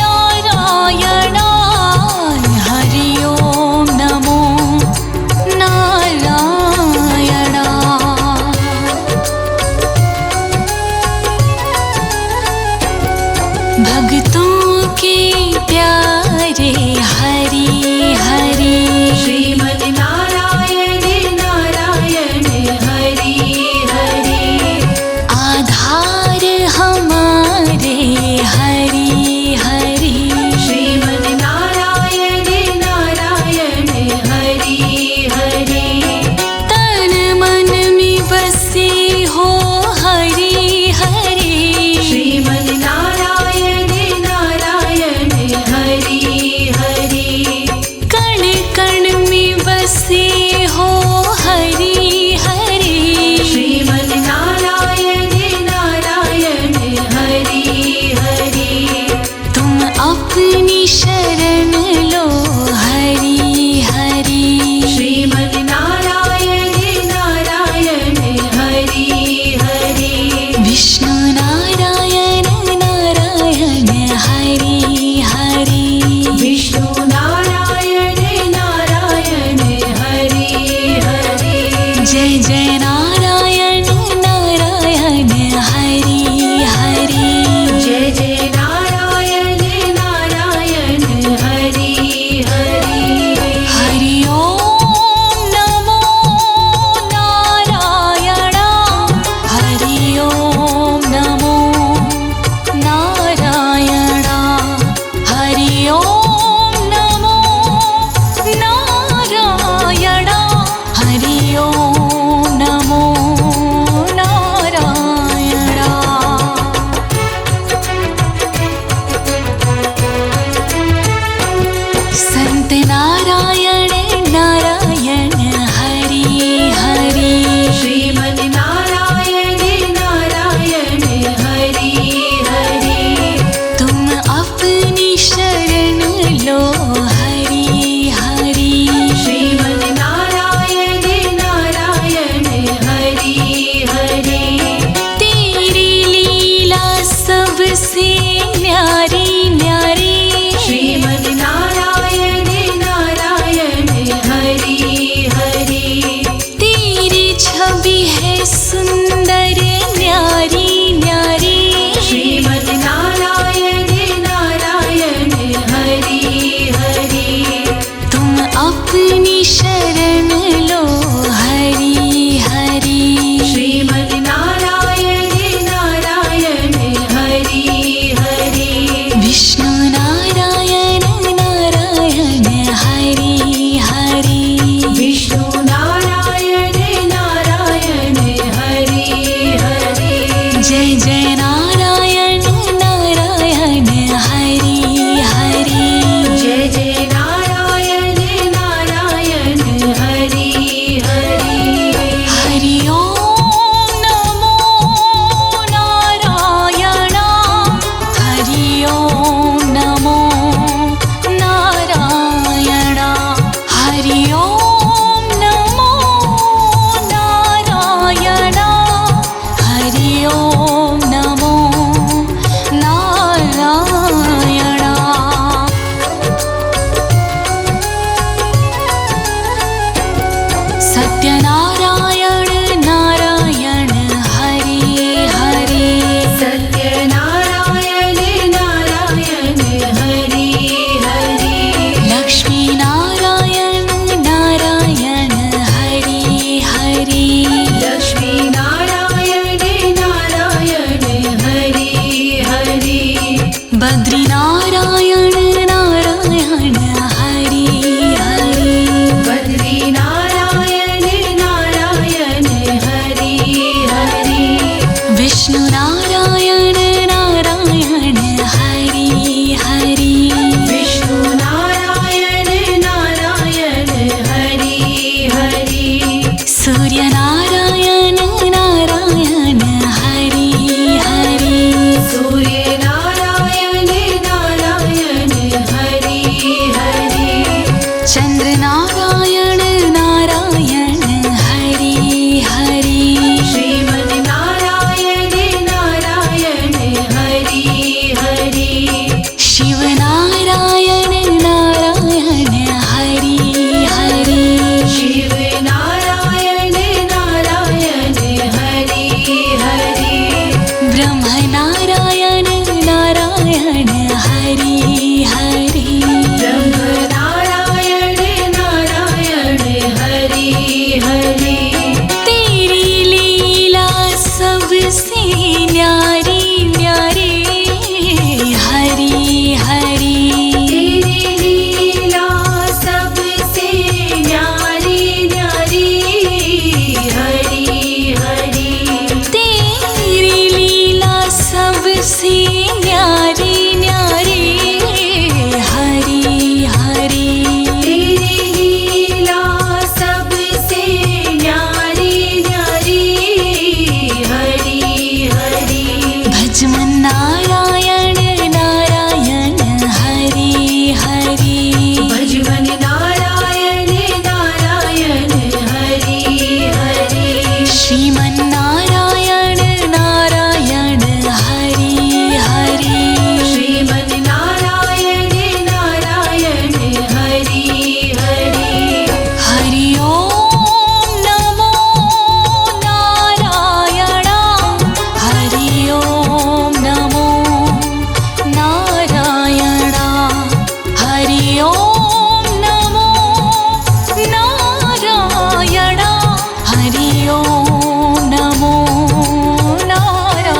[SPEAKER 1] नारायण हरि ओम नमो नारायण भक्तों के प्यारे हरि हरि
[SPEAKER 2] श्रीमन् नारायण नारायण हरि हरि
[SPEAKER 1] आधार हमारे हरि हरि
[SPEAKER 2] श्रीमन् नारायण नारायण हरि हरि
[SPEAKER 1] तन मन में बसे हो हरि हरि
[SPEAKER 2] श्रीमन् नारायण नारायण हरि हरि
[SPEAKER 1] कण कण में बसे हो हरि हरि
[SPEAKER 2] श्रीमन् नारायण नारायण हरि हरि
[SPEAKER 1] तुम अपनी शरण लो हरि हरि
[SPEAKER 2] श्रीमन् नारायण नारायण हरि हरि
[SPEAKER 1] विष्णु नारायण नारायण हरि हरि
[SPEAKER 2] विष्णु नारायण नारायण हरि हरि
[SPEAKER 1] जय जय नारायण नारायण हरि हरि
[SPEAKER 2] जय जय नारायण नारायण हरि हरि
[SPEAKER 1] हरि ओम नमो नारायण हरि ओम नमो नारायण हरि ओम नमो नारायण हरि ओम नमो नारायण संत नारायण नारायण हरि हरि
[SPEAKER 2] श्रीमन् नारायण नारायण हरि हरि
[SPEAKER 1] तुम अपनी शरण लो हरि हरि
[SPEAKER 2] श्रीमन् नारायण नारायण हरि हरि
[SPEAKER 1] तेरी लीला सबसे न्यारी न्यारी
[SPEAKER 2] श्रीमन् नारायण नारायण हरि हरि
[SPEAKER 1] तेरी छवि है सुंदर न्यारी न्यारी
[SPEAKER 2] श्रीमन् नारायण नारायण हरि हरि
[SPEAKER 1] तुम अपनी शरण लो हरि हरि
[SPEAKER 2] श्रीमन् नारायण नारायण हरि हरि
[SPEAKER 1] विष्णु नारायण नारायण हरि हरि
[SPEAKER 2] विष्णु नारायण नारायण हरि हरि
[SPEAKER 1] जय जय नारायण नारायण हरि हरि
[SPEAKER 2] जय जय नारायण नारायण
[SPEAKER 1] हरि ओम नमो नारायण हरि ओम नमो नारायण।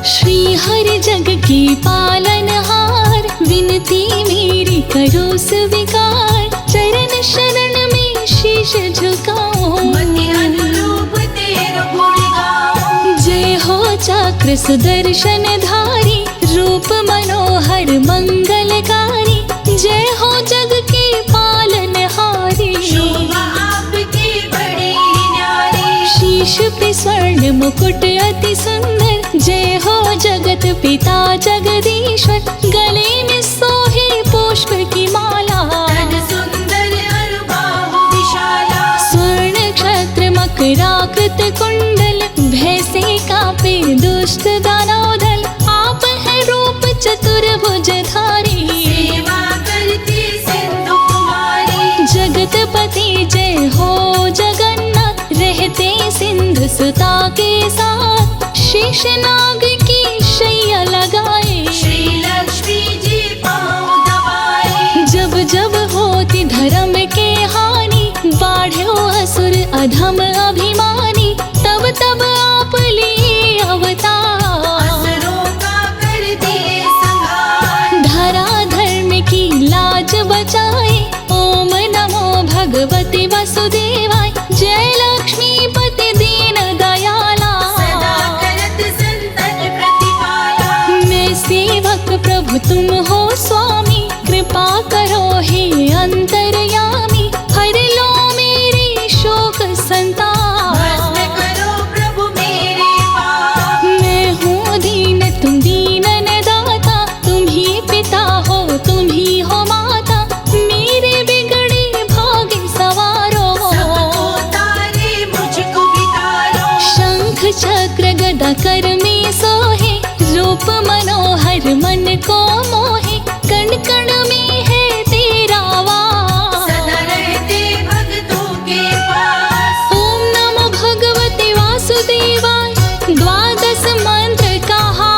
[SPEAKER 1] श्री हरि जग के पालनहार, विनती मेरी करो स्वीकार। चरण शरण में शीश झुकाओ,
[SPEAKER 2] मति अनुरूप तेरो गुण गाओ।
[SPEAKER 1] जय हो चक्र सुदर्शन धारी, रूप मनोहर मंगलकारी। जय हो जग के पालनहारी,
[SPEAKER 2] शोभा आपकी बड़ी न्यारी।
[SPEAKER 1] शीश पे स्वर्ण मुकुट अति सुंदर। जय हो जगत पिता जगदीश्वर, गले में सोहे पुष्प की माला।
[SPEAKER 2] तन सुंदर अनुबाहु विशाला,
[SPEAKER 1] स्वर्ण क्षत्र मकराकृत कुंडल। भय से कापे दुष्ट दानवदल, आप है रूप चतुर्भुजधारी।
[SPEAKER 2] सेवा करती सिंधु कुमारी।
[SPEAKER 1] जगतपति जय हो जगन्नाथ, रहते सिंधु सुता के साथ। शेषनाग की शैया लगाए,
[SPEAKER 2] श्री लक्ष्मी जी पाँव दबाए।
[SPEAKER 1] जब जब होती धर्म के हानि, बाढ़ो असुर अधम अभिमानी। तब तब आप लिए अवतार,
[SPEAKER 2] असुरों का कर दिए संहार।
[SPEAKER 1] धरा धर्म की लाज बचाए। ओम नमो भगवते वसुदेवाय, जय लक्ष्मीपति दीन दयाला।
[SPEAKER 2] सदा करत संतन प्रतिपाला।
[SPEAKER 1] मैं सेवक प्रभु तुम हो स्वामी, कृपा करो हे अंतर्यामी। हर लो मेरे शोक संताप,
[SPEAKER 2] भस्म करो प्रभु मेरे पाप।
[SPEAKER 1] मैं हूँ दीन तुम दीनन दाता। तुम ही पिता हो तुम ही हो माता, मेरे बिगड़े भाग्य सवारो।
[SPEAKER 2] सबको तारे मुझको बितारो।
[SPEAKER 1] शंख चक्र गदा कर में सोहे, रूप मनोहर मन को मोहे। कण कण में है तेरा वास,
[SPEAKER 2] सदा रहते भक्तों के पास।
[SPEAKER 1] ओम नमो भगवते वासुदेवाय, द्वादश मंत्र कहा।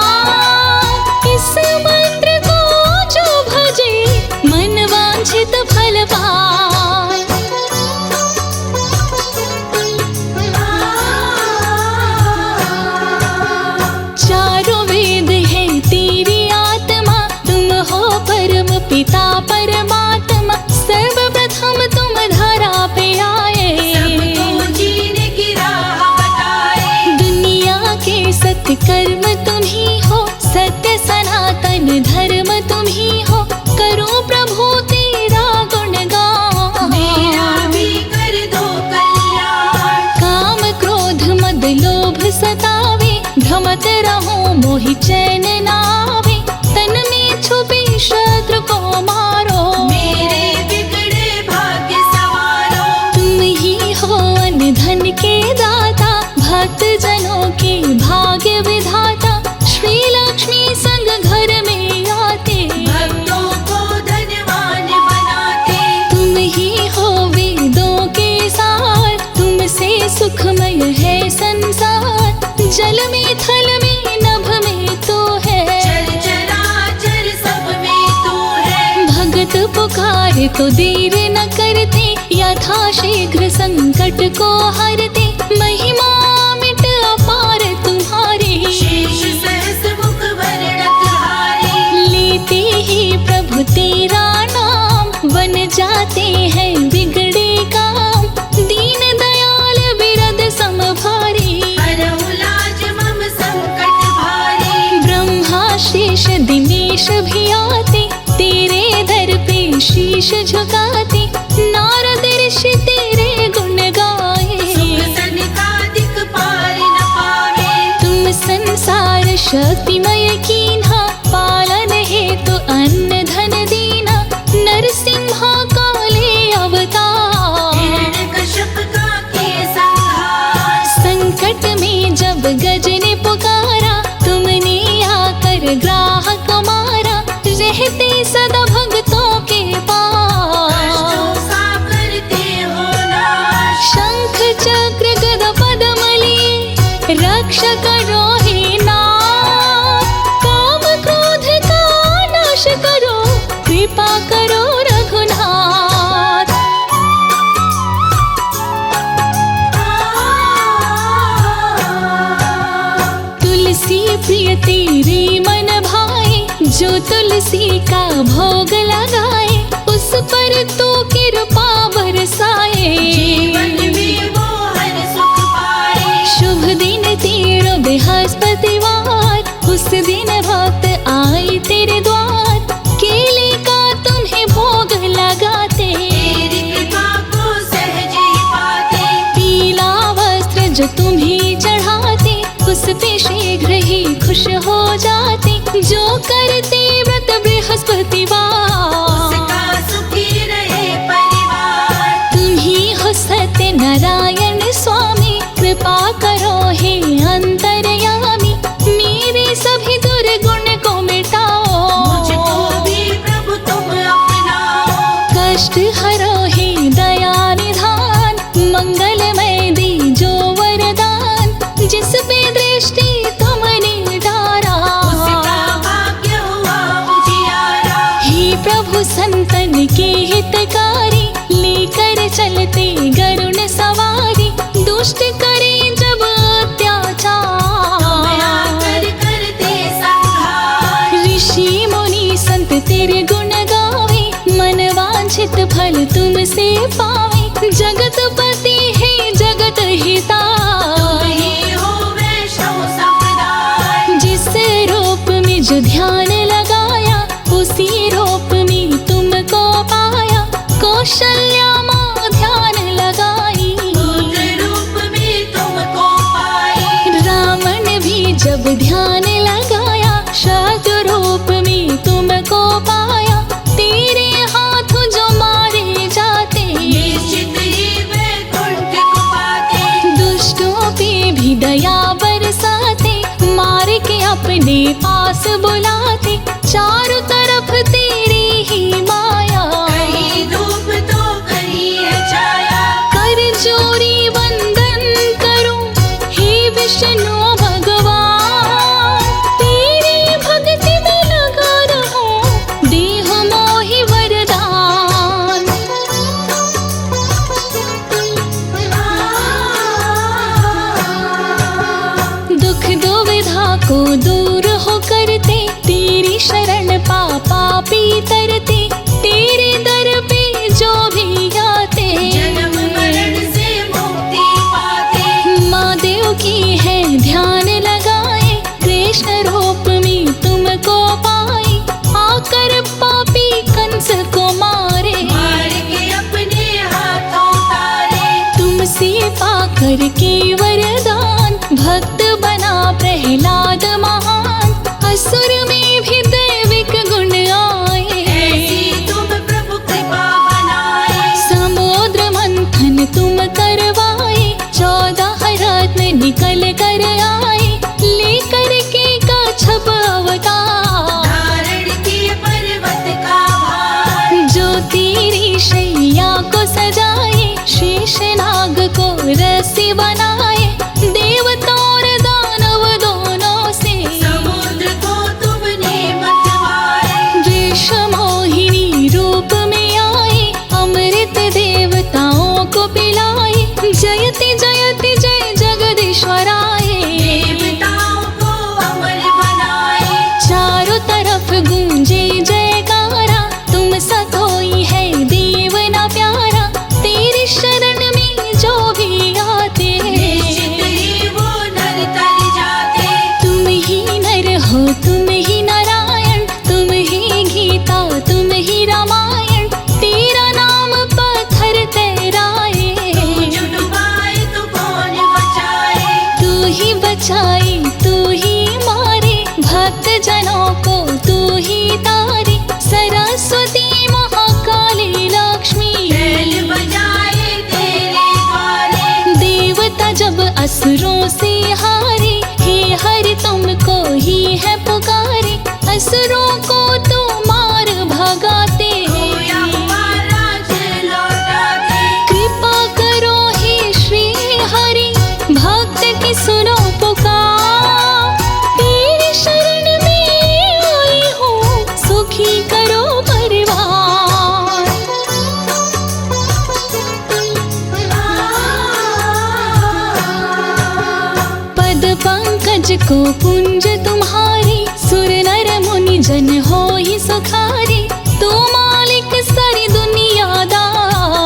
[SPEAKER 1] इस मंत्र को जो भजे, मन वांछित फल पाए। चारों वेद है तेरी आत्मा, तुम हो परम पिता परमात्मा। सर्वप्रथम तुम धरा पे आए,
[SPEAKER 2] सबको जीने की राह बताए।
[SPEAKER 1] दुनिया के सत्य कर्म तुम ही हो, सत्य सनातन धर्म तुम ही हो। करो प्रभु तेरा गुणगान,
[SPEAKER 2] मेरा भी कर दो कल्याण।
[SPEAKER 1] काम क्रोध मद लोभ सतावे। भ्रमत रहो मोहि चैन नावे, तन में छुपे शत्रु को मारो।
[SPEAKER 2] मेरे बिगड़े भाग्य सवारो।
[SPEAKER 1] तुम ही हो अन्न धन के दाता, भक्त जनों के भाग्य विधाता। श्री लक्ष्मी संग घर में आते,
[SPEAKER 2] भक्तों को धनवान बनाते।
[SPEAKER 1] तुम ही हो वेदों के सार। तुमसे सुखमय है संसार, जल में थल में नभ में तो है।
[SPEAKER 2] चल चराचर सब में तू है।
[SPEAKER 1] भगत पुकारे तो देर न करते, यथा शीघ्र संकट को हरते। महिमा मिट अपार तुम्हारी,
[SPEAKER 2] शेष सहस मुख वर्णत हारे।
[SPEAKER 1] लेते ही प्रभु तेरा नाम, बन जाते हैं बिगड़े काम। दीन दयाल बिरद समभारी,
[SPEAKER 2] हरहु लाज मम संकट भारी।
[SPEAKER 1] ब्रह्मा शेष दिनेश भी आते, तेरे दर पे शीश झुकाते। नारद ऋषि तेरे गुण गाए,
[SPEAKER 2] सुख सनिकादिक पार न पावे।
[SPEAKER 1] तुम संसार शक्तिमय कीन्हा। पालन हेतु अन्न धन दीना, नरसिंहा काले अवतार।
[SPEAKER 2] हिरण्यकश्यप
[SPEAKER 1] तुलसी का भोग लगाए, उस पर तू कृपा बरसाए।
[SPEAKER 2] जीवन में वो हर सुख पाए।
[SPEAKER 1] शुभ दिन तेरो बृहस्पतिवार, उस दिन भक्त आए तेरे द्वार, केले का तुम्हें भोग लगाते,
[SPEAKER 2] तेरी कृपा को सहज ही पाते।
[SPEAKER 1] पीला वस्त्र जो तुम्हें चढ़ाते, उस पे शीघ्र ही खुश हो जाते। जो करते व्रत बृहस्पतिवार,
[SPEAKER 2] उसका सुखी रहे परिवार।
[SPEAKER 1] तुम ही हो सत्य नारायण स्वामी, कृपा करो हे अंतर्यामी, मेरे सभी दुर्गुण को मिटाओ।
[SPEAKER 2] मुझको भी प्रभु तुम अपनाओ।
[SPEAKER 1] कष्ट हरो हे दया निधान, मंगलमय दीजो वरदान, जिस पे दृष्टि तुमने डारा,
[SPEAKER 2] उसका भाग्य हुआ उजियारा।
[SPEAKER 1] हे प्रभु संतन के हितकारी, लेकर चलते गरुण सवारी, दुष्ट करे जब अत्याचार,
[SPEAKER 2] आकर करते संहार।
[SPEAKER 1] ऋषि मुनि संत तेरे गुण गावे, मन वांछित फल तुमसे पावे। जगतपति है जगत हिता,
[SPEAKER 2] तुम हो वैष्णव संप्रदाय।
[SPEAKER 1] जिस रूप में जो ध्यान लगाया, उसी रूप में तुमको पाया। कौशल्या माँ ध्यान लगाई,
[SPEAKER 2] पुत्र रूप में तुमको पाए।
[SPEAKER 1] रावण भी जब ध्यान लगाया, शत्रु रूप में तुमको पाया। तेरे हाथ जो मारे जाते,
[SPEAKER 2] निश्चित ही वैकुंठ को पाते।
[SPEAKER 1] दुष्टों पे भी दया बरसाते, मार के अपने पास बुलाते। चारों तरफ तेरी ही माया,
[SPEAKER 2] कहीं धूप तो कहीं है छाया।
[SPEAKER 1] कर जोरी वंदन करूं हे विष्णु भगवान, तेरी भक्ति में लगा रहूं, देह मोहि वरदान। दुख दुविधा को दूर हो करते, तेरी शरण पापा पी तरते। तेरे दर पे जो भी आते,
[SPEAKER 2] जन्म मरण से मुक्ति पाते।
[SPEAKER 1] माँ देव की है ध्यान लगाए, कृष्ण रूप में तुमको पाए। आकर पापी कंस को मारे,
[SPEAKER 2] मार के अपने हाथों तारे।
[SPEAKER 1] तुमसे पाकर के वरदान, भक्त बना प्रहलाद महान। असुर में भी दैविक गुण आए,
[SPEAKER 2] ऐसी तुम प्रभु कृपा बनाए।
[SPEAKER 1] समुद्र मंथन तुम करवाए, 14 रत्न निकल कर आए। लेकर के कच्छप अवतार,
[SPEAKER 2] धारण किए पर्वत का भार।
[SPEAKER 1] जो तेरी शैया को सजाए, शेषनाग को रस्सी बनाए। देवता और दानव दोनों से,
[SPEAKER 2] समुद्र को तुमने मतवाए।
[SPEAKER 1] वृषमोहिनी रूप में आए, अमृत देवताओं को पिलाए। जयति जयति जय जगदीश्वराय,
[SPEAKER 2] देवताओं को अमर बनाए।
[SPEAKER 1] चारों तरफ गूंजे जयकारा, तुम सा कोई है देव न प्यारा। तेरी शरण में जो भी आते,
[SPEAKER 2] निश्चित ही वो नर तर जाते।
[SPEAKER 1] तुम ही नर हो तुम ही नारायण, तुम ही गीता तुम ही रामायण। तेरा नाम पत्थर तैराए,
[SPEAKER 2] तू जो डुबाए तो कौन बचाए।
[SPEAKER 1] तू ही बचाए तू ही मारे, भक्त जनों को तू ही तारे। सरस्वती महाकाली लक्ष्मी,
[SPEAKER 2] बैल बजाए तेरे द्वारे।
[SPEAKER 1] देवता जब असुरों से हारे, हे हरि तुमको ही है पुकारे। असुरों को तो मार भगाते,
[SPEAKER 2] होया हुआ राज लौटाते।
[SPEAKER 1] कृपा करो हे श्री हरि, भक्त की सुनो पुकार। तेरी शरण में आई हूँ, सुखी करो परिवार। पद पंकज को पुंज तुम्हारी, सुर नर मुनि जन हो ही सुखारी, तू मालिक सारी दुनिया दा।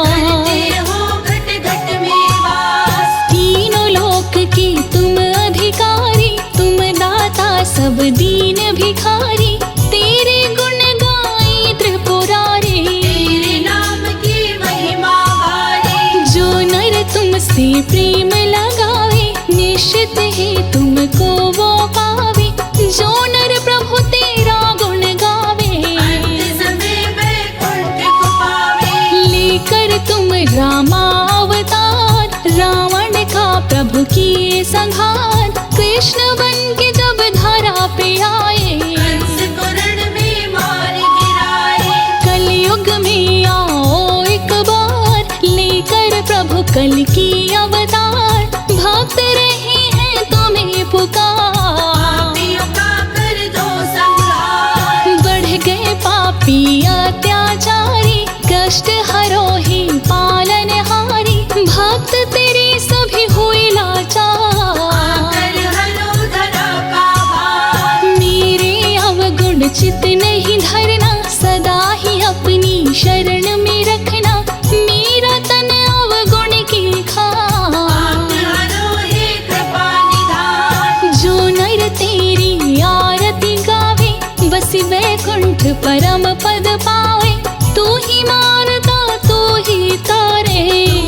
[SPEAKER 2] करते हो घट घट में वास,
[SPEAKER 1] तीनों लोक की तुम अधिकारी, तुम दाता सब दीन भिखारी, तेरे गुण गाए त्रिपुरारी।
[SPEAKER 2] तेरे नाम की महिमा भारी,
[SPEAKER 1] जो नर तुमसे प्रेम लगावे, निश्चित ही तुमको वो पावे। जो नर प्रभु तेरा गुण गावे,
[SPEAKER 2] अंत समय वैकुंठ को पावे।
[SPEAKER 1] लेकर तुम रामा अवतार, रावण का प्रभु किए संहार। कृष्ण बन के जब धरा पे आए,
[SPEAKER 2] कंस को रण में मार गिराए।
[SPEAKER 1] कलयुग में आओ एक बार, लेकर प्रभु कल की अवतार। भक्त रहे हैं तुम्हें पुकार,
[SPEAKER 2] पापियों का कर दो संहार।
[SPEAKER 1] बढ़ गए पापी अत्याचारी, कष्ट हरो ही पालनहारी। भक्त तेरे सभी हुए लाचार,
[SPEAKER 2] आकर हरो धरा का भार।
[SPEAKER 1] मेरे अवगुण चित नहीं धरना, सदा ही अपनी शरण में रखना। मेरा तन अवगुण की खान,
[SPEAKER 2] आप हरो हे कृपा निधान।
[SPEAKER 1] जो नर तेरी आरती गावे, बस वैकुंठ परम पद पावे। तू ही मारता तू ही तारे,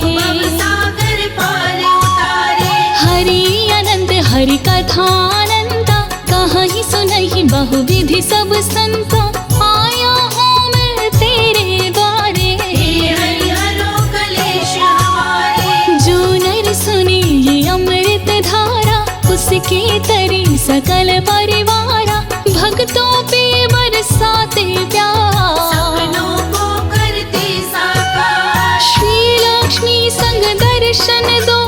[SPEAKER 2] भव सागर पार उतारे।
[SPEAKER 1] हरि अनंत हरि कथा अनंता, कहीं सुनहि बहुविधि सब संता। आया हूँ मैं तेरे द्वारे,
[SPEAKER 2] हे हरि हरो कलेश हमारे।
[SPEAKER 1] जो नर सुने ये अमृत धारा, उसके तरे सकल परिवारा। भक्तों पे बरसाते प्यार,
[SPEAKER 2] सपनों को करते साकार।
[SPEAKER 1] श्री लक्ष्मी संग दर्शन दो,